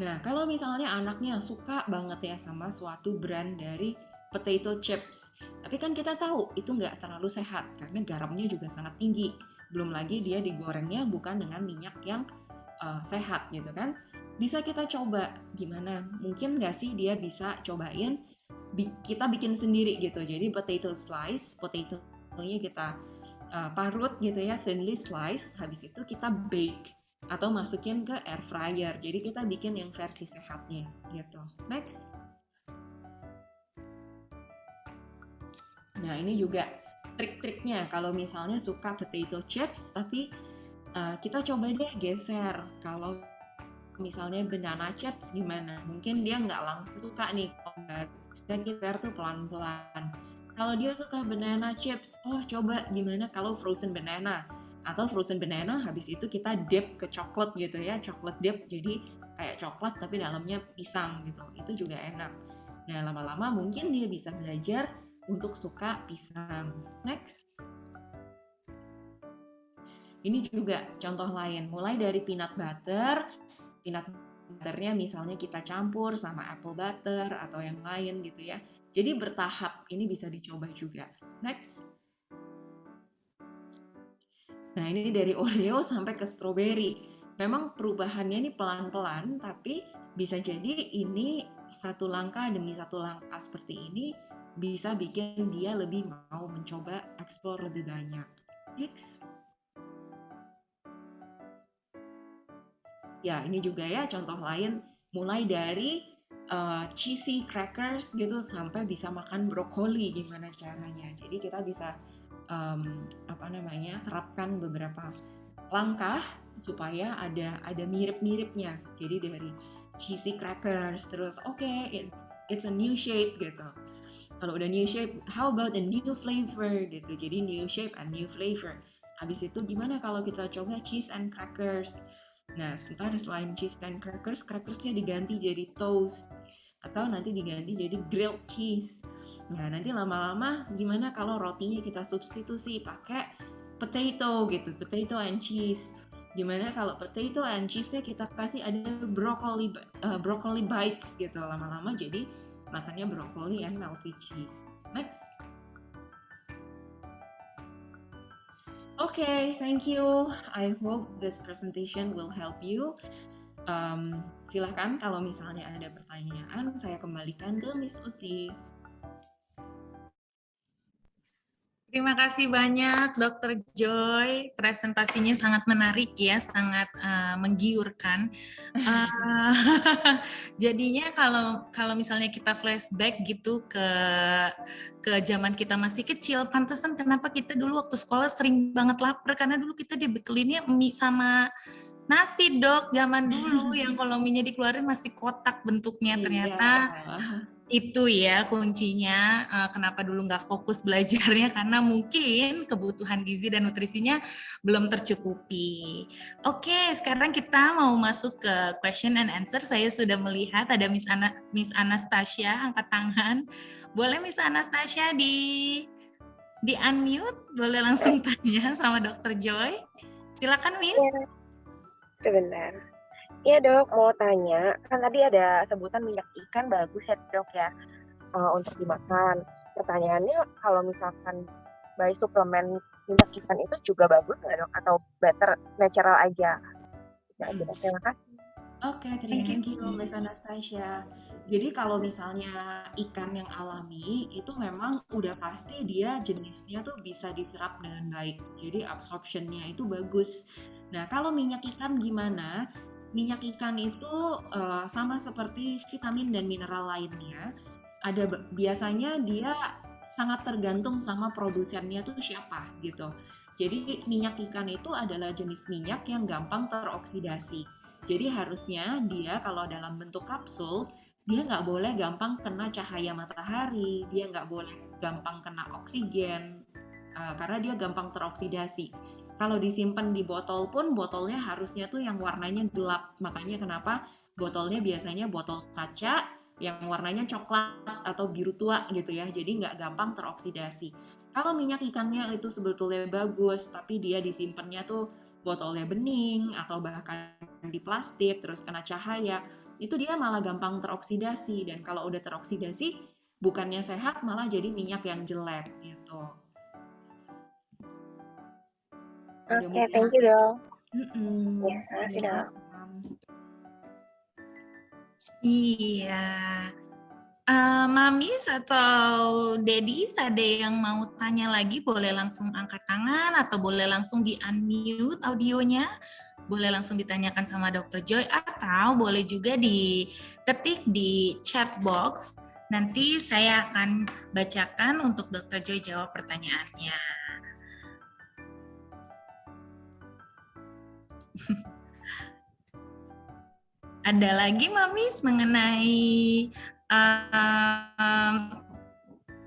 Nah, kalau misalnya anaknya suka banget ya sama suatu brand dari potato chips, tapi kan kita tahu itu nggak terlalu sehat karena garamnya juga sangat tinggi. Belum lagi dia digorengnya bukan dengan minyak yang sehat gitu kan. Bisa kita coba gimana? Mungkin nggak sih dia bisa cobain kita bikin sendiri gitu. Jadi potato slice, potato-nya kita parut gitu ya, thinly slice. Habis itu kita bake atau masukin ke air fryer. Jadi kita bikin yang versi sehatnya gitu. Next. Nah, ini juga trik-triknya kalau misalnya suka potato chips tapi kita coba deh geser. Kalau misalnya banana chips gimana? Mungkin dia nggak langsung suka nih. Kita geser tuh pelan-pelan. Kalau dia suka banana chips, oh coba gimana kalau frozen banana? Atau frozen banana habis itu kita dip ke coklat gitu ya, coklat dip, jadi kayak coklat tapi dalamnya pisang gitu, itu juga enak. Nah, lama-lama mungkin dia bisa belajar untuk suka pisang. Next. Ini juga contoh lain, mulai dari peanut butternya misalnya kita campur sama apple butter atau yang lain gitu ya. Jadi bertahap, ini bisa dicoba juga. Next. Nah, ini dari Oreo sampai ke strawberry. Memang perubahannya ini pelan-pelan, tapi bisa jadi ini satu langkah demi satu langkah seperti ini bisa bikin dia lebih mau mencoba explore lebih banyak. Next. Ya, ini juga ya contoh lain, mulai dari cheesy crackers gitu sampai bisa makan brokoli gimana caranya. Jadi kita bisa terapkan beberapa langkah supaya ada mirip-miripnya. Jadi dari cheesy crackers terus it's a new shape gitu. Kalau udah new shape, how about a new flavor gitu. Jadi new shape and new flavor. Habis itu gimana kalau kita coba cheese and crackers? Nah, ntar selain cheese and crackers, crackersnya diganti jadi toast atau nanti diganti jadi grilled cheese. Nah, nanti lama-lama gimana kalau rotinya kita substitusi pakai potato gitu, potato and cheese. Gimana kalau potato and cheese-nya kita kasih ada broccoli bites gitu, lama-lama jadi makannya broccoli and melted cheese. Next. Okay, thank you. I hope this presentation will help you. Silahkan kalau misalnya ada pertanyaan, saya kembalikan ke Miss Uti. Terima kasih banyak Dr. Joy, presentasinya sangat menarik ya, sangat menggiurkan. Jadinya kalau misalnya kita flashback gitu ke zaman kita masih kecil, pantesan kenapa kita dulu waktu sekolah sering banget lapar, karena dulu kita dibekelinnya mie sama nasi, Dok, zaman dulu yang kalau mie-nya dikeluarin masih kotak bentuknya. Ternyata itu ya kuncinya kenapa dulu nggak fokus belajarnya, karena mungkin kebutuhan gizi dan nutrisinya belum tercukupi. Oke, sekarang kita mau masuk ke question and answer. Saya sudah melihat ada Miss Anastasia angkat tangan. Boleh Miss Anastasia di unmute, boleh langsung tanya sama Dr. Joy. Silakan Miss. Sebentar. Iya Dok, mau tanya, kan tadi ada sebutan minyak ikan bagus ya Dok ya untuk dimakan. Pertanyaannya kalau misalkan by suplemen minyak ikan itu juga bagus nggak Dok? Atau better natural aja? Terima kasih. Oke, thank you Miss Anastasia. Jadi kalau misalnya ikan yang alami itu memang udah pasti dia jenisnya tuh bisa diserap dengan baik. Jadi absorptionnya itu bagus. Nah, kalau minyak ikan gimana? Minyak ikan itu sama seperti vitamin dan mineral lainnya. Biasanya dia sangat tergantung sama produsennya tuh siapa gitu. Jadi minyak ikan itu adalah jenis minyak yang gampang teroksidasi. Jadi harusnya dia kalau dalam bentuk kapsul dia nggak boleh gampang kena cahaya matahari, dia nggak boleh gampang kena oksigen, karena dia gampang teroksidasi. Kalau disimpan di botol pun, botolnya harusnya tuh yang warnanya gelap. Makanya kenapa botolnya biasanya botol kaca yang warnanya coklat atau biru tua gitu ya, jadi nggak gampang teroksidasi. Kalau minyak ikannya itu sebetulnya bagus, tapi dia disimpannya tuh botolnya bening atau bahkan di plastik terus kena cahaya, itu dia malah gampang teroksidasi, dan kalau udah teroksidasi bukannya sehat malah jadi minyak yang jelek gitu. Oke, Mudah-mudahan thank you dong. Ya, makasih mudah-mudahan dong. paham. Iya. Mamis atau Dedis ada yang mau tanya lagi, boleh langsung angkat tangan atau boleh langsung di-unmute audionya. Boleh langsung ditanyakan sama Dr. Joy atau boleh juga diketik di chat box. Nanti saya akan bacakan untuk Dr. Joy jawab pertanyaannya. Ada lagi Mamis mengenai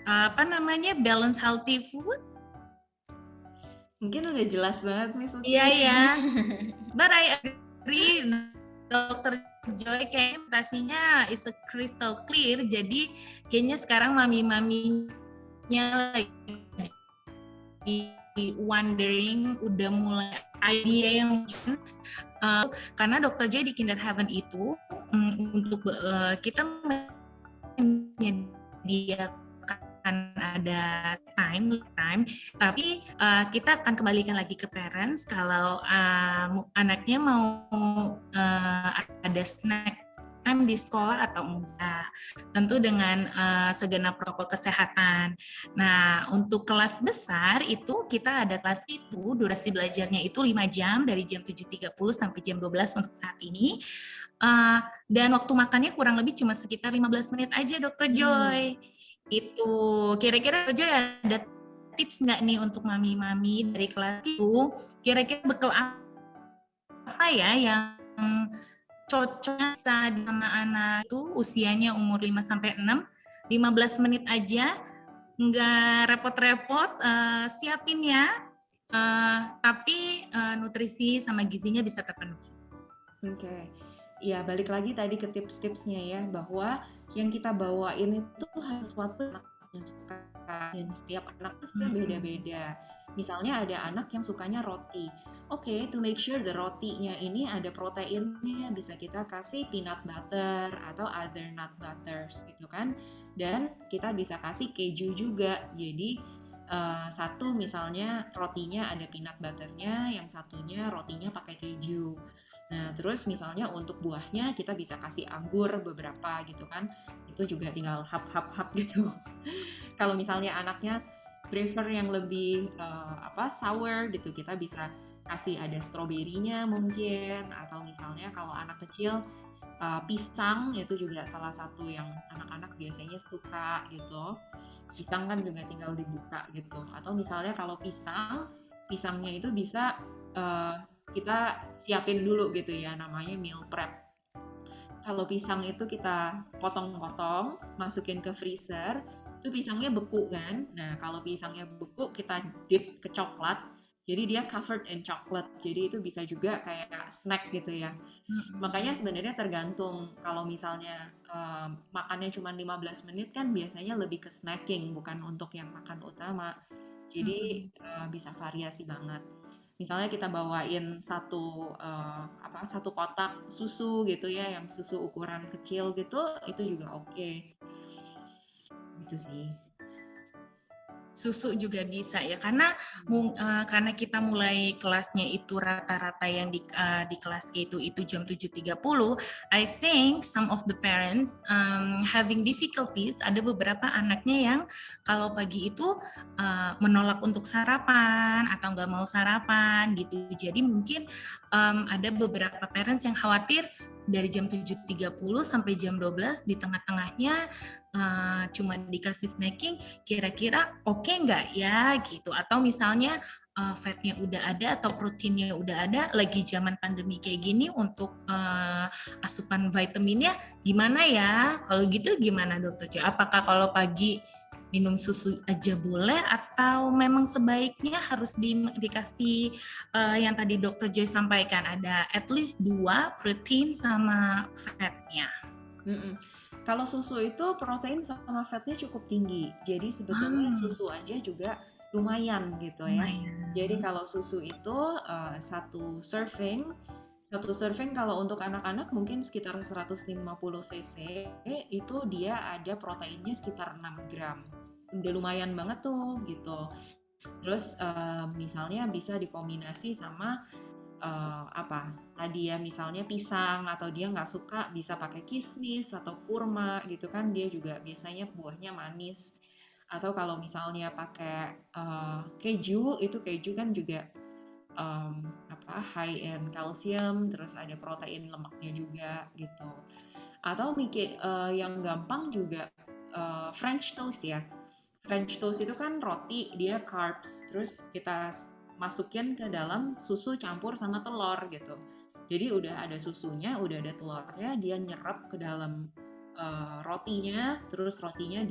apa namanya balance healthy food? Mungkin udah jelas banget Miss Uti. Iya ya. But I agree, Dr. Joy kayaknya presentasinya is a crystal clear. Jadi kayaknya sekarang mami-maminya lagi wondering, udah mulai idea yang karena Dr. Joy di Kinder Heaven itu untuk kita menyediakan ada time, tapi kita akan kembalikan lagi ke parents kalau anaknya mau ada snack time di sekolah atau enggak, tentu dengan segenap protokol kesehatan. Nah, untuk kelas besar itu kita ada kelas itu durasi belajarnya itu 5 jam dari jam 7.30 sampai jam 12 untuk saat ini. Dan waktu makannya kurang lebih cuma sekitar 15 menit aja, Dr. Joy. Itu kira-kira Dr. Joy ada tips nggak nih untuk mami-mami dari kelas itu? Kira-kira bekal apa ya yang cocoknya sama anak itu usianya umur 5-6, 15 menit aja, nggak repot-repot, siapin ya, tapi nutrisi sama gizinya bisa terpenuhi. Oke. Ya, balik lagi tadi ke tips-tipsnya ya, bahwa yang kita bawain itu harus sesuatu yang anaknya suka, dan setiap anak itu beda-beda. Misalnya ada anak yang sukanya roti. Oke, to make sure the rotinya ini ada proteinnya, bisa kita kasih peanut butter atau other nut butters gitu kan. Dan kita bisa kasih keju juga. Jadi satu misalnya rotinya ada peanut butternya, yang satunya rotinya pakai keju. Nah, terus misalnya untuk buahnya kita bisa kasih anggur beberapa gitu kan. Itu juga tinggal hap gitu. Kalau misalnya anaknya prefer yang lebih sour gitu, kita bisa kasih ada stroberinya mungkin, atau misalnya kalau anak kecil pisang itu juga salah satu yang anak-anak biasanya suka gitu. Pisang kan juga tinggal dibuka gitu. Atau misalnya kalau pisangnya itu bisa kita siapin dulu gitu ya, namanya meal prep. Kalau pisang itu kita potong-potong, masukin ke freezer, itu pisangnya beku kan. Nah, kalau pisangnya beku kita dip ke coklat, jadi dia covered in chocolate. Jadi itu bisa juga kayak snack gitu ya. Makanya sebenarnya tergantung, kalau misalnya makannya cuma 15 menit kan biasanya lebih ke snacking, bukan untuk yang makan utama. Jadi bisa variasi banget. Misalnya kita bawain satu kotak susu gitu ya, yang susu ukuran kecil gitu, itu juga oke. Gitu sih. Susu juga bisa ya, karena karena kita mulai kelasnya itu rata-rata yang di kelas K itu jam 7.30. I think some of the parents having difficulties, ada beberapa anaknya yang kalau pagi itu menolak untuk sarapan atau nggak mau sarapan gitu. Jadi mungkin ada beberapa parents yang khawatir dari jam 7.30 sampai jam 12 di tengah-tengahnya cuma dikasih snacking, kira-kira oke nggak ya gitu, atau misalnya fatnya udah ada atau proteinnya udah ada, lagi zaman pandemi kayak gini untuk asupan vitaminnya gimana ya? Kalau gitu gimana Dokter Jo? Apakah kalau pagi minum susu aja boleh atau memang sebaiknya harus dikasih yang tadi Dokter Joy sampaikan, ada at least 2 protein sama fatnya? Kalau susu itu protein sama fatnya cukup tinggi, jadi sebetulnya susu aja juga lumayan gitu ya. Jadi kalau susu itu satu serving kalau untuk anak-anak mungkin sekitar 150 cc, itu dia ada proteinnya sekitar 6 gram. Udah lumayan banget tuh gitu. Terus misalnya bisa dikombinasi sama tadi ya, misalnya pisang, atau dia nggak suka bisa pakai kismis atau kurma gitu kan, dia juga biasanya buahnya manis. Atau kalau misalnya pakai keju, itu keju kan juga high in kalsium, terus ada protein lemaknya juga gitu. Atau mikir yang gampang juga French toast ya. French toast itu kan roti, dia carbs, terus kita masukin ke dalam susu campur sama telur gitu. Jadi udah ada susunya, udah ada telurnya, dia nyerap ke dalam rotinya, terus rotinya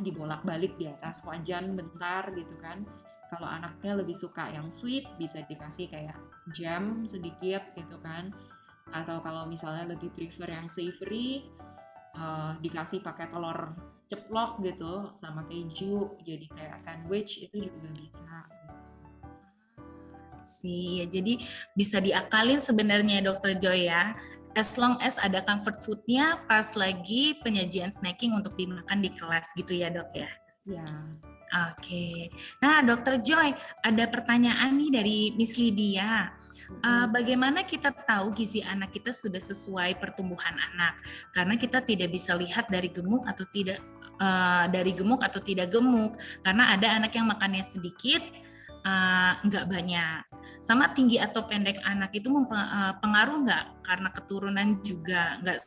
dibolak-balik di atas wajan bentar gitu kan. Kalau anaknya lebih suka yang sweet, bisa dikasih kayak jam sedikit gitu kan. Atau kalau misalnya lebih prefer yang savory, dikasih pakai telur ceplok gitu sama keju, jadi kayak sandwich, itu juga bisa. Ya, jadi bisa diakalin sebenarnya Dokter Joy ya, as long as ada comfort food-nya pas lagi penyajian snacking untuk dimakan di kelas gitu ya Dok ya? Ya. Oke. Nah Dokter Joy, ada pertanyaan nih dari Miss Lydia. Bagaimana kita tahu gizi anak kita sudah sesuai pertumbuhan anak? Karena kita tidak bisa lihat dari gemuk atau tidak gemuk, karena ada anak yang makannya sedikit, nggak banyak. Sama tinggi atau pendek anak itu pengaruh nggak? Karena keturunan juga nggak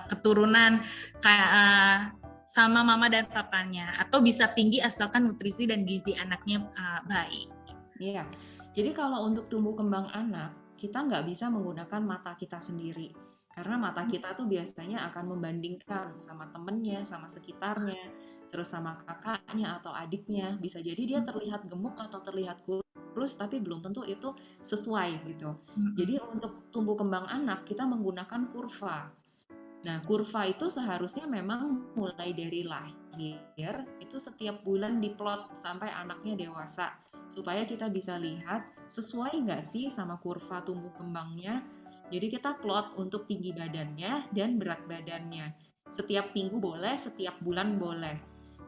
keturunan kayak sama mama dan papanya, atau bisa tinggi asalkan nutrisi dan gizi anaknya baik. Iya, jadi kalau untuk tumbuh kembang anak, kita nggak bisa menggunakan mata kita sendiri. Karena mata kita tuh biasanya akan membandingkan sama temennya, sama sekitarnya, terus sama kakaknya atau adiknya. Bisa jadi dia terlihat gemuk atau terlihat kurus, tapi belum tentu itu sesuai gitu. Jadi untuk tumbuh kembang anak, kita menggunakan kurva. Nah, kurva itu seharusnya memang mulai dari lahir, itu setiap bulan diplot sampai anaknya dewasa, supaya kita bisa lihat sesuai nggak sih sama kurva tumbuh kembangnya. Jadi kita plot untuk tinggi badannya dan berat badannya. Setiap minggu boleh, setiap bulan boleh.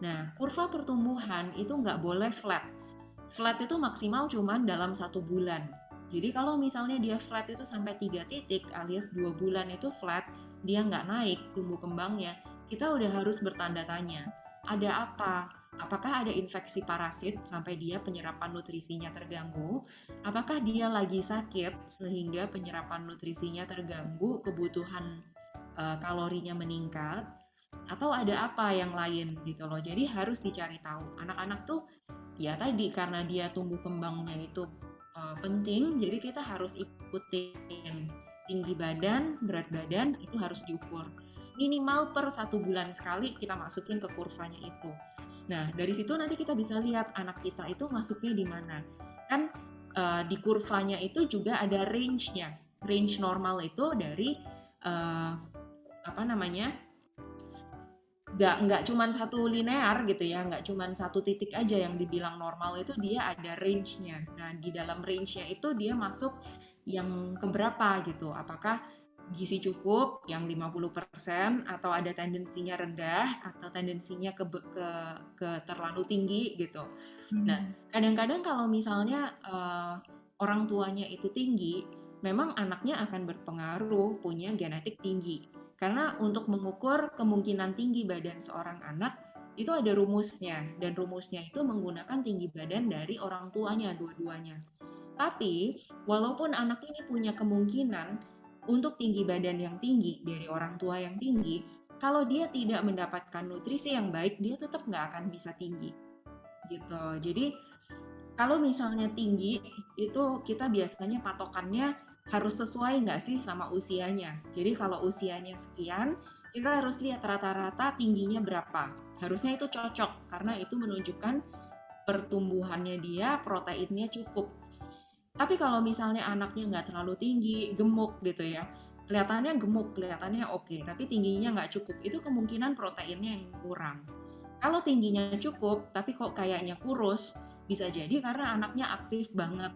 Nah, kurva pertumbuhan itu nggak boleh flat. Flat itu maksimal cuma dalam 1 bulan. Jadi kalau misalnya dia flat itu sampai 3 titik alias 2 bulan itu flat, dia nggak naik tumbuh kembangnya, kita udah harus bertanda tanya. Ada apa? Apakah ada infeksi parasit sampai dia penyerapan nutrisinya terganggu? Apakah dia lagi sakit sehingga penyerapan nutrisinya terganggu, kebutuhan kalorinya meningkat? Atau ada apa yang lain gitu loh. Jadi harus dicari tahu. Anak-anak tuh ya tadi karena dia tumbuh kembangnya itu penting, jadi kita harus ikutin tinggi badan, berat badan itu harus diukur. Minimal per 1 bulan sekali kita masukin ke kurvanya itu. Nah, dari situ nanti kita bisa lihat anak kita itu masuknya di mana. Kan di kurvanya itu juga ada range-nya. Range normal itu dari nggak cuma satu linear gitu ya, nggak cuma satu titik aja yang dibilang normal, itu dia ada range-nya. Nah, di dalam range-nya itu dia masuk yang keberapa gitu. Apakah gizi cukup yang 50% atau ada tendensinya rendah atau tendensinya ke terlalu tinggi gitu. Nah, kadang-kadang kalau misalnya orang tuanya itu tinggi, memang anaknya akan berpengaruh punya genetik tinggi. Karena untuk mengukur kemungkinan tinggi badan seorang anak itu ada rumusnya, dan rumusnya itu menggunakan tinggi badan dari orang tuanya dua-duanya. Tapi walaupun anak ini punya kemungkinan untuk tinggi badan yang tinggi dari orang tua yang tinggi, kalau dia tidak mendapatkan nutrisi yang baik, dia tetap nggak akan bisa tinggi gitu. Jadi kalau misalnya tinggi itu kita biasanya patokannya harus sesuai nggak sih sama usianya. Jadi kalau usianya sekian, kita harus lihat rata-rata tingginya berapa. Harusnya itu cocok karena itu menunjukkan pertumbuhannya dia, proteinnya cukup. Tapi kalau misalnya anaknya nggak terlalu tinggi, gemuk gitu ya, kelihatannya gemuk, kelihatannya oke, tapi tingginya nggak cukup, itu kemungkinan proteinnya yang kurang. Kalau tingginya cukup, tapi kok kayaknya kurus, bisa jadi karena anaknya aktif banget.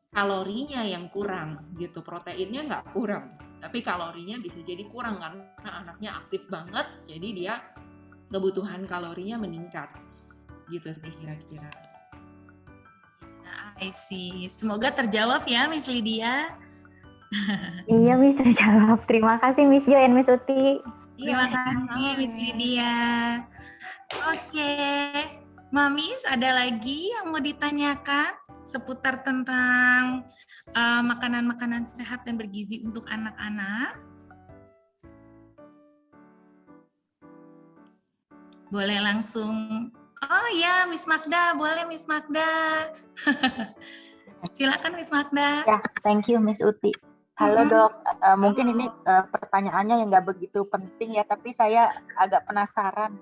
Kalorinya yang kurang gitu, proteinnya nggak kurang, tapi kalorinya bisa jadi kurang karena anaknya aktif banget, jadi dia kebutuhan kalorinya meningkat. Gitu sih kira-kira. I see. Semoga terjawab ya, Miss Lydia. Iya, Miss, terjawab. Terima kasih, Miss Jo dan Miss Uti. Terima kasih, Miss Lydia. Oke, Mamis, ada lagi yang mau ditanyakan seputar tentang makanan-makanan sehat dan bergizi untuk anak-anak? Boleh langsung. Oh ya, Miss Magda, boleh Miss Magda. Silakan Miss Magda. Ya, thank you Miss Uti. Halo Dok, mungkin ini pertanyaannya yang nggak begitu penting ya, tapi saya agak penasaran.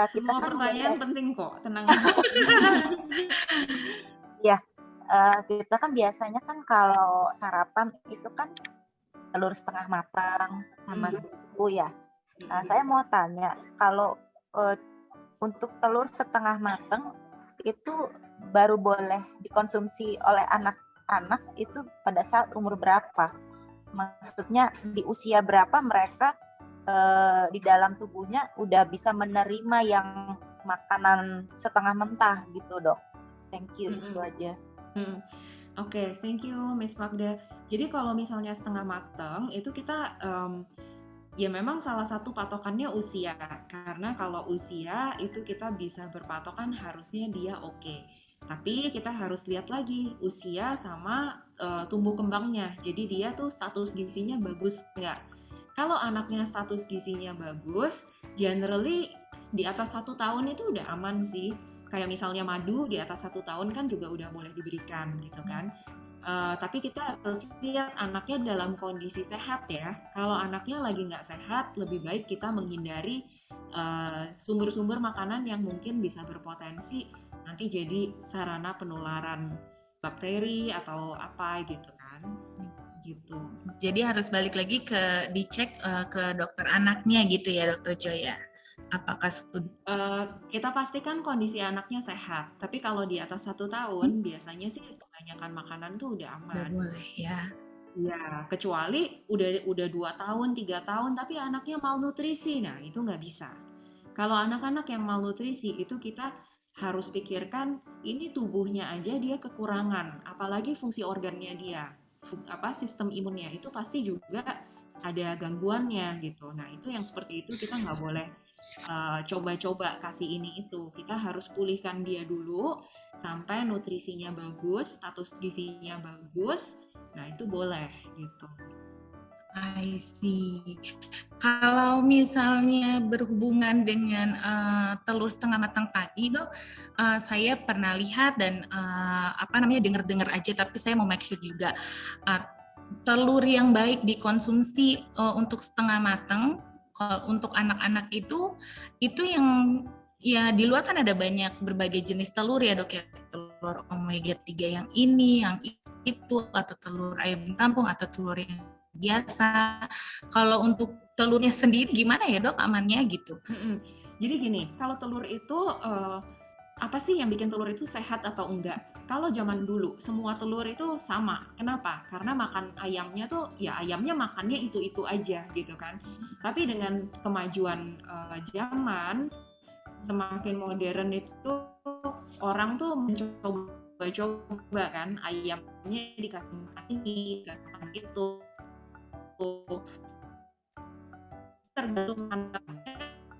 Semua pertanyaan penting kok, tenang aja. Ya, kita kan biasanya kan kalau sarapan itu kan telur setengah matang sama susu ya. Saya mau tanya, kalau untuk telur setengah matang itu baru boleh dikonsumsi oleh anak-anak itu pada saat umur berapa? Maksudnya di usia berapa mereka di dalam tubuhnya udah bisa menerima yang makanan setengah mentah gitu Dok. Thank you, itu aja. Oke, thank you Miss Magda. Jadi kalau misalnya setengah matang itu kita ya memang salah satu patokannya usia, karena kalau usia itu kita bisa berpatokan harusnya dia oke. Tapi kita harus lihat lagi usia sama tumbuh kembangnya. Jadi dia tuh status gizinya bagus nggak? Kalau anaknya status gizinya bagus, generally di atas 1 tahun itu udah aman sih. Kayak misalnya madu di atas 1 tahun kan juga udah boleh diberikan gitu kan. Tapi kita harus lihat anaknya dalam kondisi sehat ya. Kalau anaknya lagi nggak sehat, lebih baik kita menghindari sumber-sumber makanan yang mungkin bisa berpotensi nanti jadi sarana penularan bakteri atau apa gitu kan. Gitu. Jadi harus balik lagi dicek ke dokter anaknya gitu ya, Dokter Joy ya. Apakah kita pastikan kondisi anaknya sehat. Tapi kalau di atas 1 tahun biasanya sih kebanyakan makanan tuh udah aman. Udah boleh ya. Ya, kecuali udah 2 tahun, 3 tahun tapi anaknya malnutrisi. Nah, itu nggak bisa. Kalau anak-anak yang malnutrisi itu kita harus pikirkan ini tubuhnya aja dia kekurangan, apalagi fungsi organnya dia. Sistem imunnya itu pasti juga ada gangguannya gitu. Nah, itu yang seperti itu kita nggak boleh coba-coba kasih ini itu. Kita harus pulihkan dia dulu sampai nutrisinya bagus, status gizinya bagus. Nah, itu boleh gitu. I see. Kalau misalnya berhubungan dengan telur setengah matang tadi, Dok, saya pernah lihat dan dengar-dengar aja, tapi saya mau make sure juga telur yang baik dikonsumsi untuk setengah matang untuk anak-anak itu yang ya di luar kan ada berbagai jenis telur ya Dok ya, telur omega 3 yang ini, yang itu, atau telur ayam kampung atau telur yang biasa. Kalau untuk telurnya sendiri gimana ya Dok amannya gitu? Jadi gini, kalau telur itu apa sih yang bikin telur itu sehat atau enggak? Kalau zaman dulu semua telur itu sama. Kenapa? Karena makan ayamnya tuh ya ayamnya makannya itu aja gitu kan. Tapi dengan kemajuan zaman semakin modern itu orang tuh mencoba kan ayamnya dikasih makan ini, dikasih makan itu. Tergantung anaknya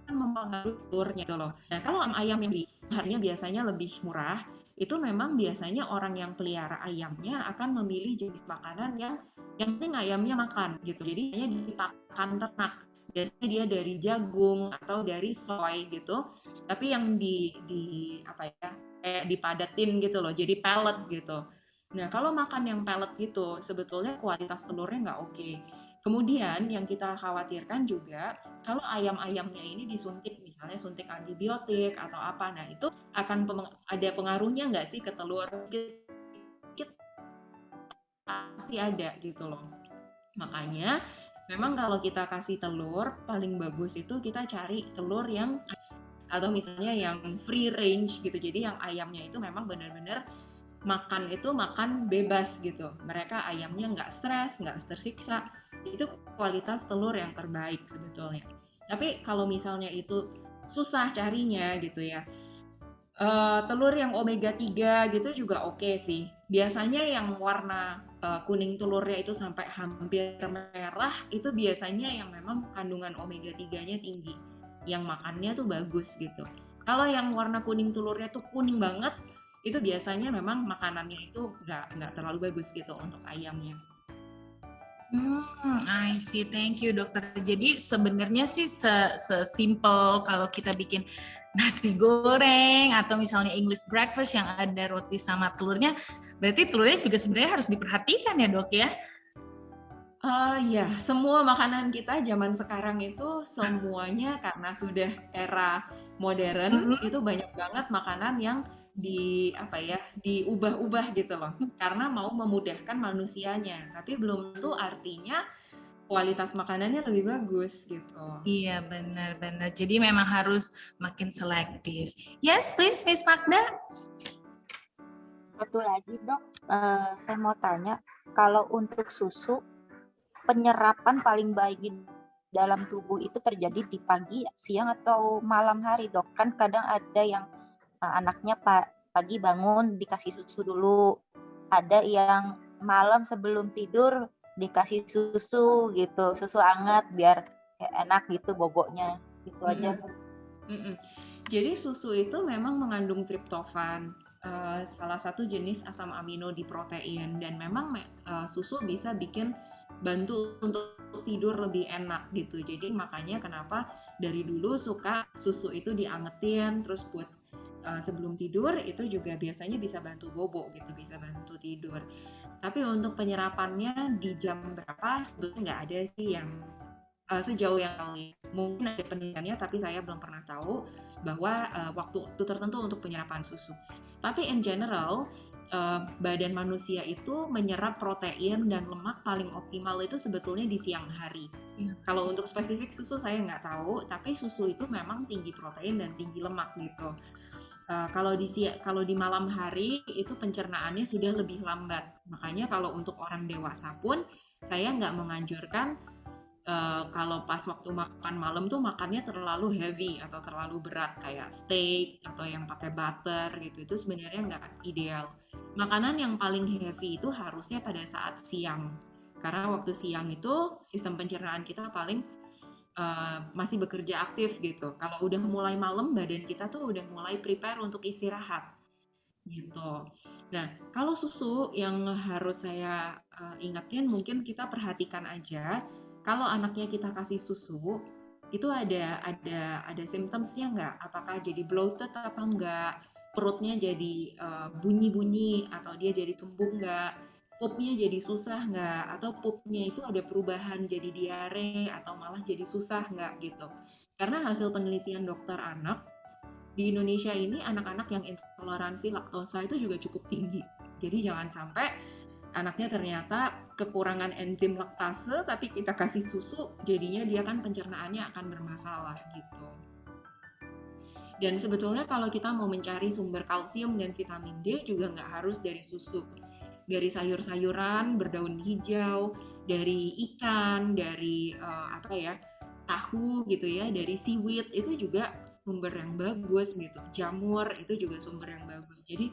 mempengaruhi telurnya gitu loh. Nah kalau ayam yang harganya biasanya lebih murah, itu memang biasanya orang yang pelihara ayamnya akan memilih jenis makanan yang penting ayamnya makan gitu. Jadi hanya di pakan ternak. Biasanya dia dari jagung atau dari soy gitu. Tapi yang di apa ya? Kayak dipadatin gitu loh. Jadi pellet gitu. Nah, kalau makan yang pellet gitu, sebetulnya kualitas telurnya nggak oke. Kemudian yang kita khawatirkan juga kalau ayam-ayamnya ini disuntik, misalnya suntik antibiotik atau apa, nah itu akan ada pengaruhnya nggak sih ke telur? Pasti ada gitu loh. Makanya memang kalau kita kasih telur, paling bagus itu kita cari telur yang atau misalnya yang free range gitu. Jadi yang ayamnya itu memang benar-benar makan itu makan bebas gitu. Mereka ayamnya nggak stres, nggak tersiksa. Itu kualitas telur yang terbaik sebetulnya. Tapi kalau misalnya itu susah carinya gitu ya, telur yang omega 3 gitu juga oke sih. Biasanya yang warna kuning telurnya itu sampai hampir merah, itu biasanya yang memang kandungan omega 3-nya tinggi. Yang makannya tuh bagus gitu. Kalau yang warna kuning telurnya tuh kuning banget, itu biasanya memang makanannya itu nggak terlalu bagus gitu untuk ayamnya. I see. Thank you, dokter. Jadi sebenarnya sih sesimpel kalau kita bikin nasi goreng atau misalnya English breakfast yang ada roti sama telurnya, berarti telurnya juga sebenarnya harus diperhatikan ya, Dok ya? Ya, semua makanan kita zaman sekarang itu semuanya karena sudah era modern, itu banyak banget makanan yang diubah-ubah gitu loh. Karena mau memudahkan manusianya, tapi belum tentu artinya kualitas makanannya lebih bagus gitu. Iya, benar-benar. Jadi memang harus makin selektif. Yes, please, Miss Magda. Satu lagi dok, saya mau tanya, kalau untuk susu, penyerapan paling baik di dalam tubuh itu terjadi di pagi, siang, atau malam hari dok? Kan kadang ada yang anaknya pagi bangun dikasih susu dulu, ada yang malam sebelum tidur dikasih susu gitu, susu hangat biar enak gitu boboknya, gitu aja. Jadi susu itu memang mengandung triptofan, salah satu jenis asam amino di protein, dan memang susu bisa bikin bantu untuk tidur lebih enak gitu. Jadi makanya kenapa dari dulu suka susu itu diangetin terus buat sebelum tidur, itu juga biasanya bisa bantu bobo gitu, bisa bantu tidur. Tapi untuk penyerapannya di jam berapa sebetulnya nggak ada sih yang sejauh yang mungkin ada penelitiannya, tapi saya belum pernah tahu bahwa waktu tertentu untuk penyerapan susu. Tapi in general badan manusia itu menyerap protein dan lemak paling optimal itu sebetulnya di siang hari. Kalau untuk spesifik susu saya nggak tahu, tapi susu itu memang tinggi protein dan tinggi lemak gitu. Kalau di malam hari itu pencernaannya sudah lebih lambat. Makanya kalau untuk orang dewasa pun saya nggak menganjurkan kalau pas waktu makan malam tuh makannya terlalu heavy atau terlalu berat kayak steak atau yang pakai butter gitu, itu sebenarnya nggak ideal. Makanan yang paling heavy itu harusnya pada saat siang, karena waktu siang itu sistem pencernaan kita paling masih bekerja aktif gitu. Kalau udah mulai malam badan kita tuh udah mulai prepare untuk istirahat gitu. Nah, kalau susu yang harus saya ingatin, mungkin kita perhatikan aja kalau anaknya kita kasih susu itu ada symptomsnya nggak? Apakah jadi bloated apa enggak? Perutnya jadi bunyi-bunyi atau dia jadi kembung nggak? Pupnya jadi susah nggak? Atau pupnya itu ada perubahan jadi diare atau malah jadi susah nggak gitu? Karena hasil penelitian dokter anak di Indonesia ini anak-anak yang intoleransi laktosa itu juga cukup tinggi. Jadi jangan sampai anaknya ternyata kekurangan enzim laktase tapi kita kasih susu, jadinya dia kan pencernaannya akan bermasalah gitu. Dan sebetulnya kalau kita mau mencari sumber kalsium dan vitamin D juga nggak harus dari susu. Dari sayur-sayuran berdaun hijau, dari ikan, dari tahu gitu ya, dari seaweed itu juga sumber yang bagus gitu. Jamur itu juga sumber yang bagus. Jadi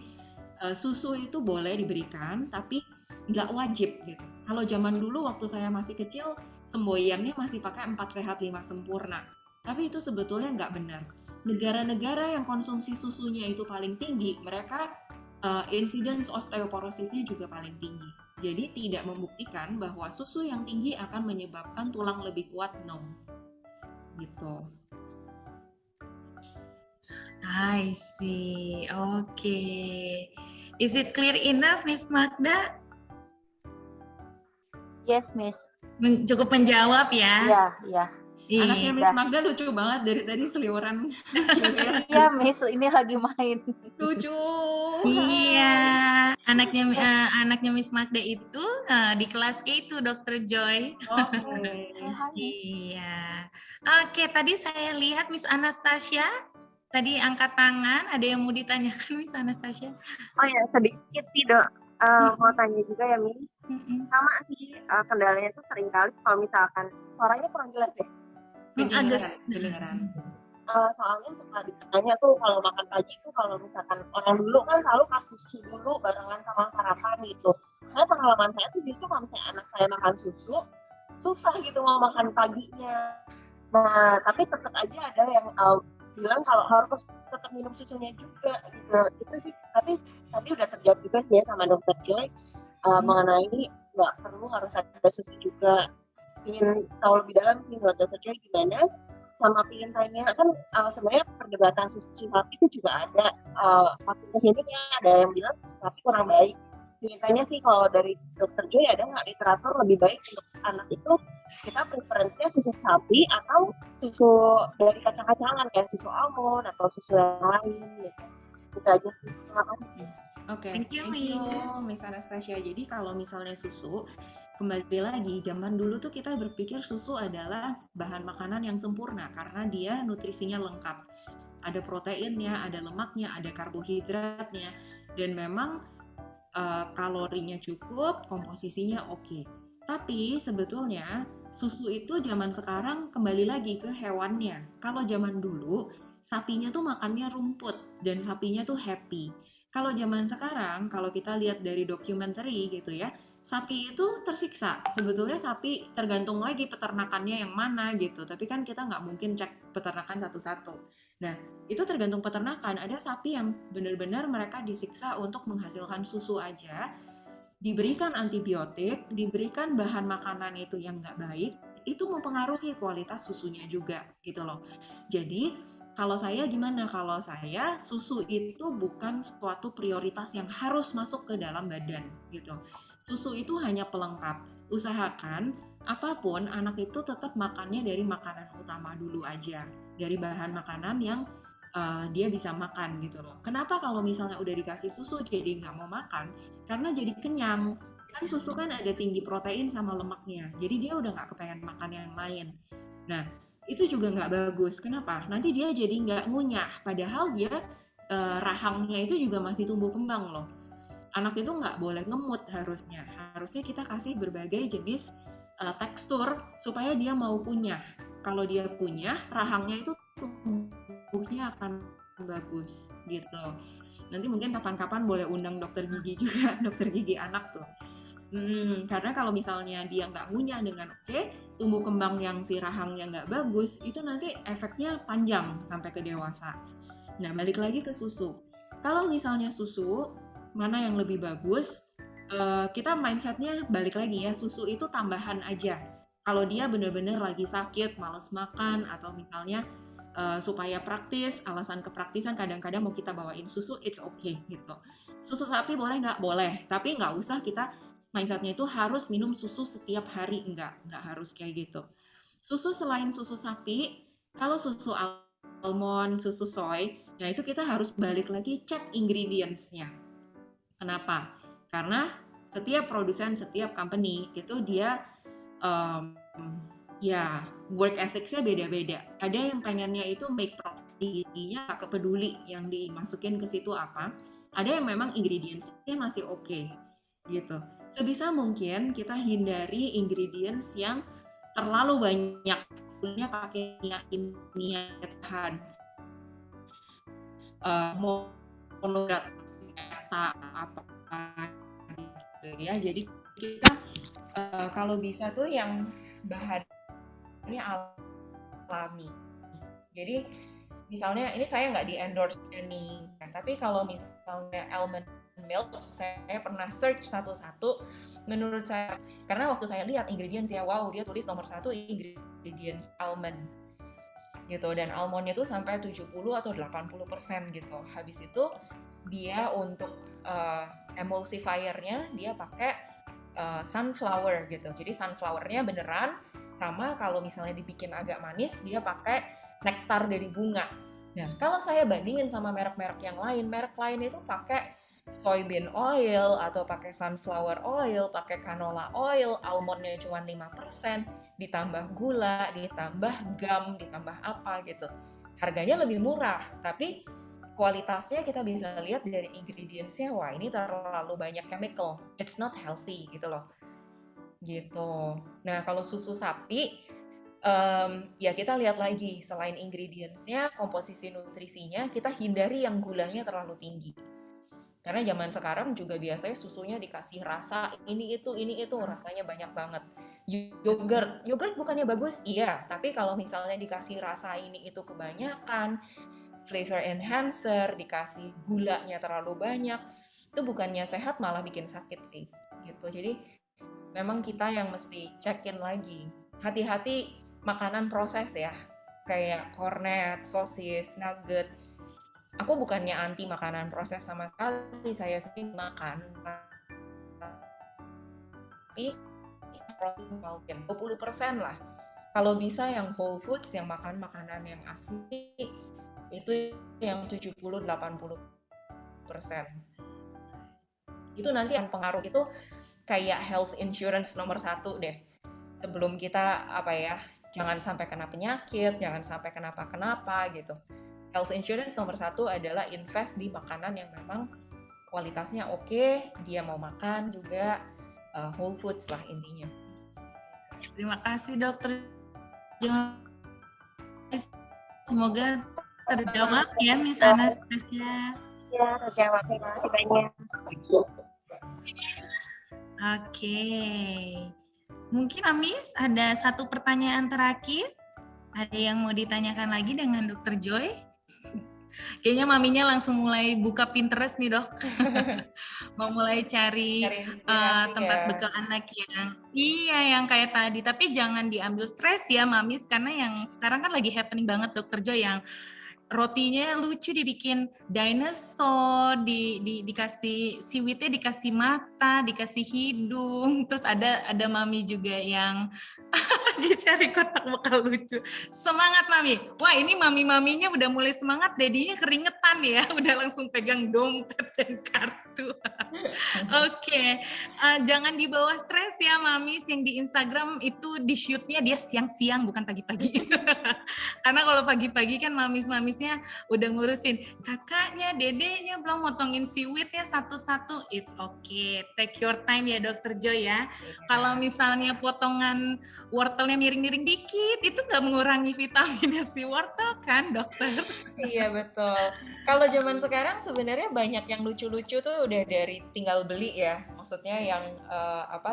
susu itu boleh diberikan, tapi nggak wajib gitu. Kalau zaman dulu waktu saya masih kecil, semboyannya masih pakai 4 sehat 5 sempurna. Tapi itu sebetulnya nggak benar. Negara-negara yang konsumsi susunya itu paling tinggi, mereka incidence osteoporosisnya juga paling tinggi. Jadi tidak membuktikan bahwa susu yang tinggi akan menyebabkan tulang lebih kuat, no. Gitu. I see. Oke. Is it clear enough, Miss Magda? Yes, Miss. Cukup menjawab ya? Iya. Anaknya Miss Iya. Magda lucu banget dari tadi seliweran. Iya, Miss, ini lagi main. Lucu. Iya, anaknya Miss Magda itu di kelas K itu Dr. Joy. Oke. Iya. Oke, tadi saya lihat Miss Anastasia tadi angkat tangan. Ada yang mau ditanyakan Miss Anastasia? Oh ya, sedikit sih Dok. Mau tanya juga ya Miss. Sama sih kendalanya tuh sering kali kalau misalkan suaranya kurang jelas deh. Kedengeran. Soalnya suka ditanya tuh kalau makan pagi tuh kalau misalkan orang dulu kan selalu kasih susu dulu barengan sama sarapan gitu. Saya pengalaman saya tuh justru kalau misalnya anak saya makan susu susah gitu mau makan paginya. Nah tapi tetap aja ada yang bilang kalau harus tetap minum susunya juga gitu. Itu sih tapi udah terjawab juga sih ya sama Dr. Joy mengenai nggak perlu harus ada susu juga. Ingin tahu lebih dalam sih menurut Dr. Joy gimana, sama pengen tanya kan sebenarnya perdebatan susu sapi itu juga ada makin kesini ada yang bilang susu sapi kurang baik. Pengen tanya sih kalau dari Dr. Joy ada nggak literatur lebih baik untuk anak itu kita preferensinya susu sapi atau susu dari kacang-kacangan kayak susu almond atau susu yang lain gitu. Itu aja sih. Terima kasih. Oke, Thank you, Miss Anastasia. Jadi kalau misalnya susu, kembali lagi, zaman dulu tuh kita berpikir susu adalah bahan makanan yang sempurna karena dia nutrisinya lengkap. Ada proteinnya, ada lemaknya, ada karbohidratnya, dan memang kalorinya cukup, komposisinya oke. Tapi sebetulnya susu itu zaman sekarang kembali lagi ke hewannya. Kalau zaman dulu, sapinya tuh makannya rumput dan sapinya tuh happy. Kalau zaman sekarang, kalau kita lihat dari dokumenter gitu ya, sapi itu tersiksa. Sebetulnya sapi tergantung lagi peternakannya yang mana gitu. Tapi kan kita nggak mungkin cek peternakan satu-satu. Nah, itu tergantung peternakan. Ada sapi yang benar-benar mereka disiksa untuk menghasilkan susu aja. Diberikan antibiotik, diberikan bahan makanan itu yang nggak baik, itu mempengaruhi kualitas susunya juga gitu loh. Jadi, kalau saya gimana? Kalau saya susu itu bukan suatu prioritas yang harus masuk ke dalam badan gitu. Susu itu hanya pelengkap. Usahakan apapun anak itu tetap makannya dari makanan utama dulu aja. Dari bahan makanan yang dia bisa makan gitu loh. Kenapa kalau misalnya udah dikasih susu jadi nggak mau makan? Karena jadi kenyang. Kan susu kan ada tinggi protein sama lemaknya. Jadi dia udah nggak kepengen makan yang lain. Nah, itu juga nggak bagus. Kenapa? Nanti dia jadi nggak ngunyah. Padahal dia rahangnya itu juga masih tumbuh kembang loh. Anak itu nggak boleh ngemut harusnya. Harusnya kita kasih berbagai jenis tekstur supaya dia mau kunyah. Kalau dia kunyah, rahangnya itu tumbuhnya akan bagus gitu. Nanti mungkin kapan-kapan boleh undang dokter gigi juga, dokter gigi anak tuh. Karena kalau misalnya dia nggak ngunyah dengan tumbuh kembang yang si rahangnya nggak bagus, itu nanti efeknya panjang sampai ke dewasa. Nah, balik lagi ke susu. Kalau misalnya susu, mana yang lebih bagus? Kita mindsetnya balik lagi ya, susu itu tambahan aja. Kalau dia benar-benar lagi sakit, malas makan, atau misalnya supaya praktis, alasan kepraktisan kadang-kadang mau kita bawain susu, it's okay gitu. Susu sapi boleh nggak? Boleh, tapi nggak usah kita mindsetnya itu harus minum susu setiap hari, enggak harus kayak gitu. Susu selain susu sapi, kalau susu almond, susu soy, nah itu kita harus balik lagi cek ingredients-nya. Kenapa? Karena setiap produsen, setiap company itu dia work ethics-nya beda-beda. Ada yang pengennya itu make profit gizinya nggak peduli yang dimasukin ke situ apa. Ada yang memang ingredients-nya masih oke gitu. Sebisa mungkin kita hindari ingredients yang terlalu banyak, punya pakai kimia bahan monograt apa gitu ya. Jadi kita kalau bisa tuh yang bahannya alami. Jadi misalnya ini saya nggak di endorse any, tapi kalau misalnya almond milk, saya pernah search satu-satu. Menurut saya, karena waktu saya lihat ingredients ya, wow, dia tulis nomor 1 ingredients almond gitu, dan almondnya tuh sampai 70 atau 80% gitu. Habis itu dia untuk emulsifiernya dia pakai sunflower gitu. Jadi sunflowernya beneran, sama kalau misalnya dibikin agak manis dia pakai nektar dari bunga. Nah, kalau saya bandingin sama merek-merek yang lain, merek lain itu pakai soybean oil atau pakai sunflower oil, pakai canola oil, almondnya cuma 5%, ditambah gula, ditambah gum, ditambah apa gitu. Harganya lebih murah, tapi kualitasnya kita bisa lihat dari ingredients-nya, wah ini terlalu banyak chemical, it's not healthy gitu loh. Gitu. Nah, kalau susu sapi, ya kita lihat lagi, selain ingredients-nya, komposisi nutrisinya, kita hindari yang gulanya terlalu tinggi. Karena zaman sekarang juga biasanya susunya dikasih rasa ini itu rasanya banyak banget. Yogurt bukannya bagus, iya, tapi kalau misalnya dikasih rasa ini itu kebanyakan, flavor enhancer, dikasih gulanya terlalu banyak, itu bukannya sehat malah bikin sakit sih. Gitu. Jadi memang kita yang mesti check-in lagi. Hati-hati makanan proses ya, kayak cornet, sosis, nugget. Aku bukannya anti makanan proses sama sekali, saya sering makan. Tapi mungkin 20% lah. Kalau bisa yang whole foods, yang makan makanan yang asli, itu yang 70-80%. Itu nanti yang pengaruh itu kayak health insurance nomor 1 deh. Sebelum kita jangan sampai kena penyakit, jangan sampai kenapa-kenapa gitu. Health insurance nomor 1 adalah invest di makanan yang memang kualitasnya oke, dia mau makan juga whole foods lah intinya. Terima kasih Dokter Joyce. Semoga terjawab ya Miss Anastasia. Ya, terjawab. Terima kasih banyak. Oke. Mungkin Amis ada satu pertanyaan terakhir. Ada yang mau ditanyakan lagi dengan Dokter Joy? Kayaknya maminya langsung mulai buka Pinterest nih dok. Mau mulai cari tempat bekal anak yang kayak tadi. Tapi jangan diambil stres ya mamis, karena yang sekarang kan lagi happening banget Dokter Joy, yang rotinya lucu, dibikin dinosaur, dikasih seaweednya, dikasih mata, dikasih hidung. Terus ada mami juga yang lagi cari kotak bekal lucu. Semangat mami. Wah ini mami-maminya udah mulai semangat, dedinya keringetan ya. Udah langsung pegang dompet dan kartu. Oke. Jangan dibawa stres ya mamis, yang di Instagram itu di shootnya dia siang-siang bukan pagi-pagi. Karena kalau pagi-pagi kan mamis-mamisnya udah ngurusin kakaknya, dedeknya, belum motongin seaweednya satu-satu. It's okay. Take your time ya Dokter Joy ya. Kalau misalnya potongan wortelnya miring-miring dikit, itu nggak mengurangi vitaminnya si wortel kan dokter? Iya betul. Kalau zaman sekarang sebenarnya banyak yang lucu-lucu tuh udah dari tinggal beli ya. Maksudnya yang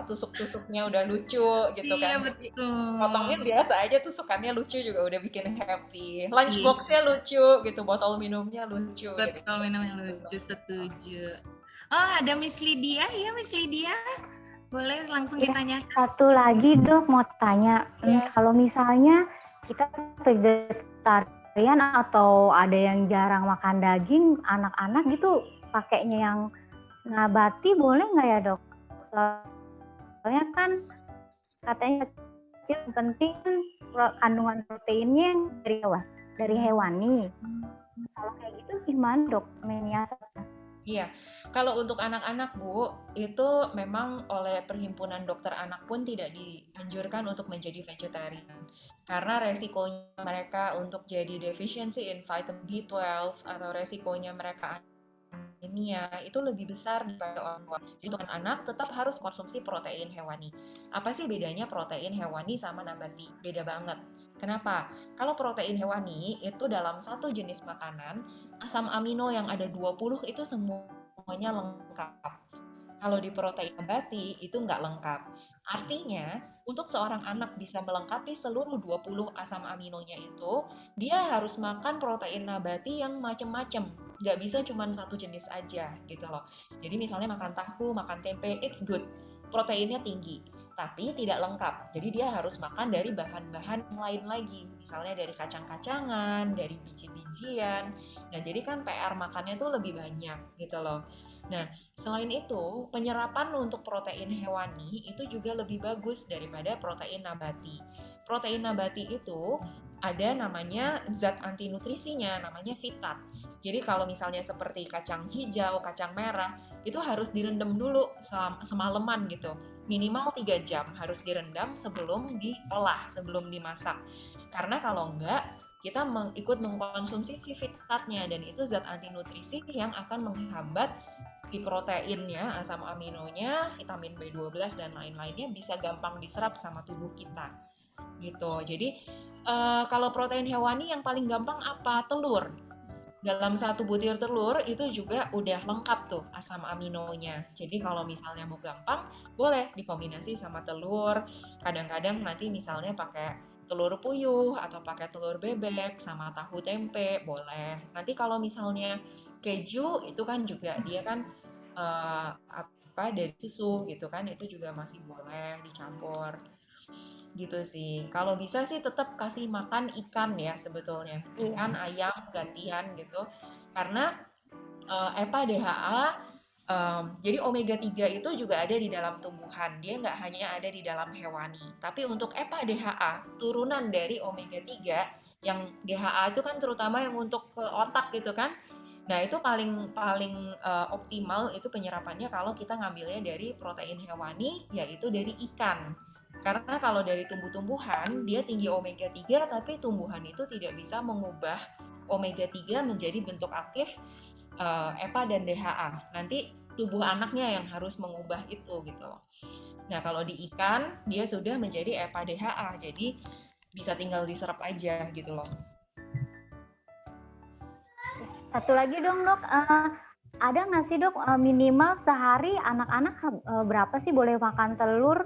tusuk-tusuknya udah lucu gitu kan. Iya betul. Potongnya biasa aja, tusukannya lucu juga udah bikin happy. Lunchbox-nya lucu gitu, botol minumnya lucu. Botol minumnya lucu, setuju. Oh ada Miss Lydia ya, Miss Lydia. Boleh langsung ditanyakan. Satu lagi dok, mau tanya, kalau misalnya kita vegetarian atau ada yang jarang makan daging, anak-anak gitu pakainya yang nabati boleh nggak ya dok? Soalnya kan katanya kecil penting kandungan proteinnya dari hewani. Kalau kayak gitu gimana dok menyiasatnya? Iya, kalau untuk anak-anak Bu, itu memang oleh Perhimpunan Dokter Anak pun tidak dianjurkan untuk menjadi vegetarian. Karena resikonya mereka untuk jadi deficiency in vitamin B12 atau resikonya mereka anemia itu lebih besar daripada orang tua. Jadi untuk anak tetap harus konsumsi protein hewani. Apa sih bedanya protein hewani sama nabati? Beda banget. Kenapa? Kalau protein hewani itu dalam satu jenis makanan, asam amino yang ada 20 itu semuanya lengkap. Kalau di protein nabati itu nggak lengkap. Artinya, untuk seorang anak bisa melengkapi seluruh 20 asam aminonya itu, dia harus makan protein nabati yang macam-macam. Nggak bisa cuma satu jenis aja gitu loh. Jadi misalnya makan tahu, makan tempe, it's good. Proteinnya tinggi, tapi tidak lengkap. Jadi dia harus makan dari bahan-bahan lain lagi. Misalnya dari kacang-kacangan, dari biji-bijian. Nah, jadi kan PR makannya tuh lebih banyak gitu loh. Nah, selain itu, penyerapan untuk protein hewani itu juga lebih bagus daripada protein nabati. Protein nabati itu ada namanya zat antinutrisinya, namanya fitat. Jadi kalau misalnya seperti kacang hijau, kacang merah, itu harus direndam dulu semalaman gitu. Minimal 3 jam harus direndam sebelum diolah, sebelum dimasak. Karena kalau enggak, kita ikut mengkonsumsi si fitatnya, dan itu zat antinutrisi yang akan menghambat si proteinnya, asam aminonya, vitamin B12 dan lain-lainnya bisa gampang diserap sama tubuh kita gitu. Jadi kalau protein hewani yang paling gampang apa? Telur. Dalam satu butir telur itu juga udah lengkap tuh asam aminonya. Jadi kalau misalnya mau gampang, boleh dikombinasi sama telur. Kadang-kadang nanti misalnya pakai telur puyuh atau pakai telur bebek sama tahu tempe, boleh. Nanti kalau misalnya keju itu kan juga dia kan dari susu gitu kan, itu juga masih boleh dicampur gitu sih. Kalau bisa sih tetap kasih makan ikan ya sebetulnya, ikan, ayam gantian gitu, karena EPA DHA, jadi omega 3 itu juga ada di dalam tumbuhan, dia nggak hanya ada di dalam hewani. Tapi untuk EPA DHA turunan dari omega 3, yang DHA itu kan terutama yang untuk ke otak gitu kan. Nah, itu paling optimal itu penyerapannya kalau kita ngambilnya dari protein hewani, yaitu dari ikan. Karena kalau dari tumbuh-tumbuhan, dia tinggi omega 3, tapi tumbuhan itu tidak bisa mengubah omega 3 menjadi bentuk aktif EPA dan DHA. Nanti tubuh anaknya yang harus mengubah itu gitu. Nah, kalau di ikan, dia sudah menjadi EPA DHA, jadi bisa tinggal diserap aja gitu loh. Satu lagi dong dok, ada nggak sih dok minimal sehari anak-anak berapa sih boleh makan telur?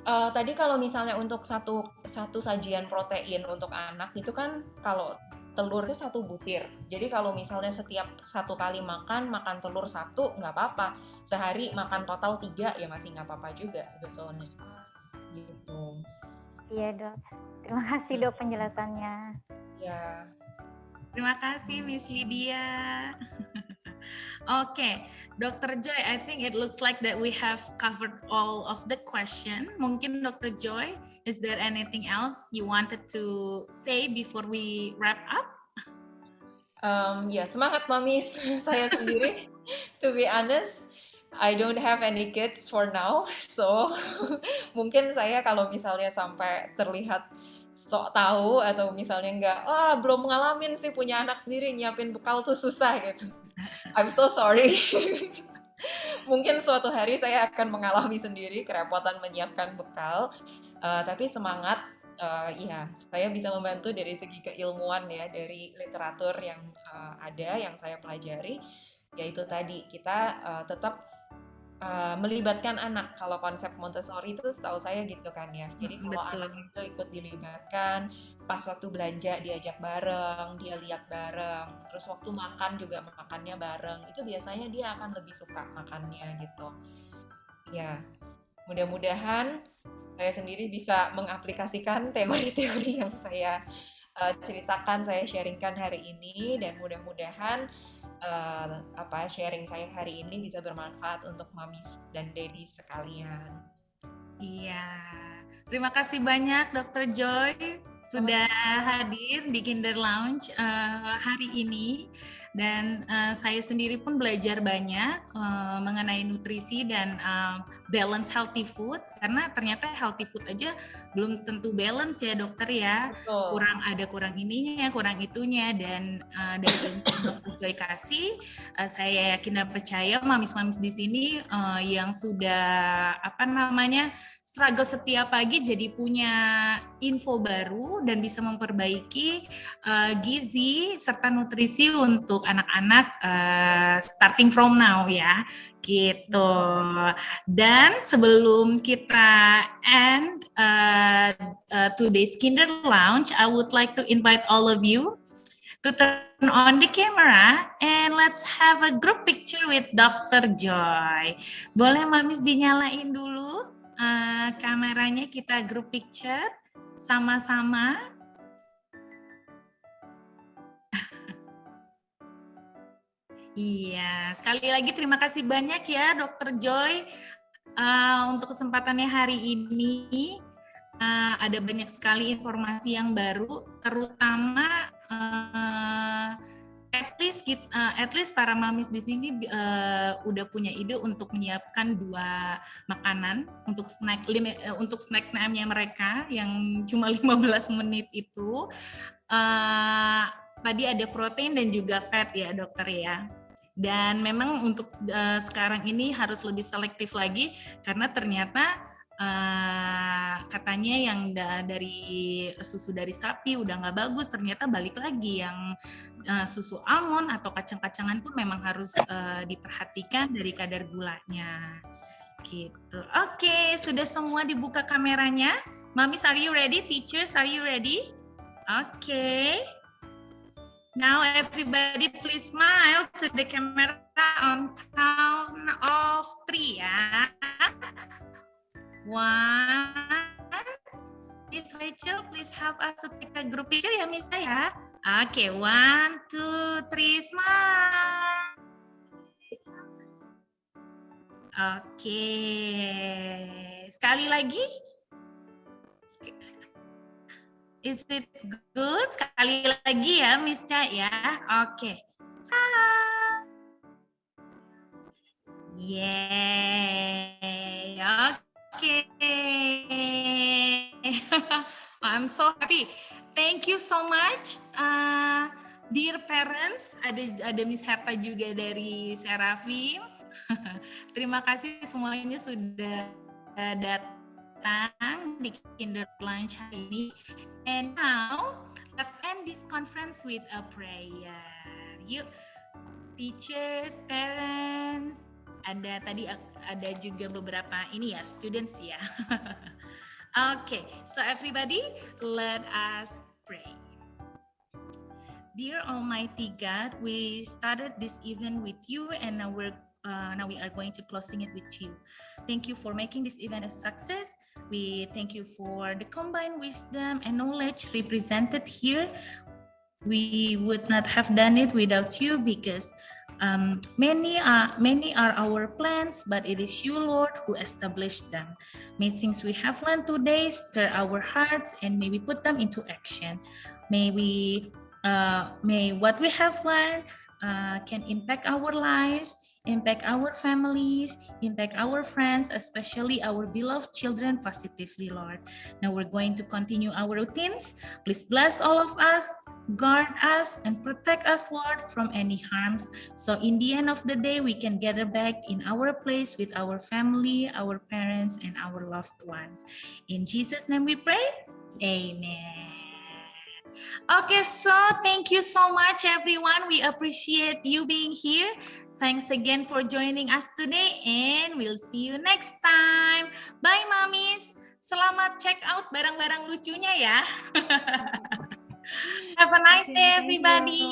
Tadi kalau misalnya untuk satu sajian protein untuk anak itu kan kalau telur itu 1 butir. Jadi kalau misalnya setiap 1 kali makan telur 1 nggak apa-apa. Sehari makan total 3 ya masih nggak apa-apa juga sebetulnya. Gitu. Iya dok. Terima kasih dok penjelasannya. Ya. Terima kasih Miss Lydia. Okay, Dr. Joy, I think it looks like that we have covered all of the question. Mungkin Dr. Joy, is there anything else you wanted to say before we wrap up? Ya, semangat Mamis. Saya sendiri, to be honest, I don't have any kids for now. So, mungkin saya kalau misalnya sampai terlihat sok tahu atau misalnya enggak, belum ngalamin sih punya anak sendiri, nyiapin bekal tuh susah gitu. I'm so sorry. Mungkin suatu hari saya akan mengalami sendiri kerepotan menyiapkan bekal, tapi semangat. Ya, saya bisa membantu dari segi keilmuan ya, dari literatur yang ada yang saya pelajari, yaitu tadi kita tetap melibatkan anak. Kalau konsep Montessori itu setahu saya gitu kan ya. Jadi kalau anak itu ikut dilibatkan, pas waktu belanja diajak bareng, dia lihat bareng, terus waktu makan juga makannya bareng, itu biasanya dia akan lebih suka makannya gitu. Ya, mudah-mudahan saya sendiri bisa mengaplikasikan teori-teori yang saya ceritakan, saya sharingkan hari ini, dan mudah-mudahan sharing saya hari ini bisa bermanfaat untuk mamis dan daddy sekalian. Iya, terima kasih banyak Dr. Joy sudah hadir di Kinder Lounge hari ini. Dan saya sendiri pun belajar banyak mengenai nutrisi dan balance healthy food, karena ternyata healthy food aja belum tentu balance ya dokter ya. Betul. Kurang ininya, kurang itunya. Dan dari Dr. Joy kasih, saya yakin dan percaya mamis-mamis di sini yang sudah struggle setiap pagi jadi punya info baru dan bisa memperbaiki gizi serta nutrisi untuk anak-anak starting from now ya, gitu. Dan sebelum kita end today's Kinder Lounge, I would like to invite all of you to turn on the camera and let's have a group picture with Dr. Joy. Boleh mamis dinyalain dulu kameranya, kita group picture sama-sama. Iya, sekali lagi terima kasih banyak ya Dr. Joy untuk kesempatannya hari ini. Ada banyak sekali informasi yang baru, terutama at least para mamis di sini udah punya ide untuk menyiapkan 2 makanan untuk snack time-nya mereka yang cuma 15 menit itu. Tadi ada protein dan juga fat ya dokter ya. Dan memang untuk sekarang ini harus lebih selektif lagi karena ternyata katanya yang dari susu dari sapi udah nggak bagus, ternyata balik lagi yang susu almond atau kacang-kacangan pun memang harus diperhatikan dari kadar gulanya gitu. Oke, sudah semua dibuka kameranya. Mamis, are you ready? Teachers, are you ready? Okay. Now everybody please smile to the camera on count of 3 ya. 1. Miss Rachel, please help us to take a group picture ya Miss ya. Oke, 1, 2, 3, smile. Oke, sekali lagi. Is it good? Sekali lagi ya Miss Cha ya. Oke. Yay. Oke. I'm so happy. Thank you so much. Dear parents, ada Miss Herta juga dari Serafim. Terima kasih semuanya sudah datang di Kinder Lunch hari ini. And now, let's end this conference with a prayer. Yuk, teachers, parents, ada juga beberapa ini ya, students ya. Okay, so everybody, let us pray. Dear Almighty God, we started this event with you, and now we are going to closing it with you. Thank you for making this event a success. We thank you for the combined wisdom and knowledge represented here. We would not have done it without you because many are our plans, but it is you, Lord, who established them. May things we have learned today stir our hearts and may we put them into action. May what we have learned can impact our lives, impact our families, impact our friends, especially our beloved children positively, Lord. Now we're going to continue our routines. Please bless all of us, guard us, and protect us, Lord, from any harms. So in the end of the day, we can gather back in our place with our family, our parents, and our loved ones. In Jesus' name we pray. Amen. Okay, so thank you so much, everyone. We appreciate you being here. Thanks again for joining us today, and we'll see you next time. Bye, Mamis. Selamat check out barang-barang lucunya ya. Have a nice day, everybody.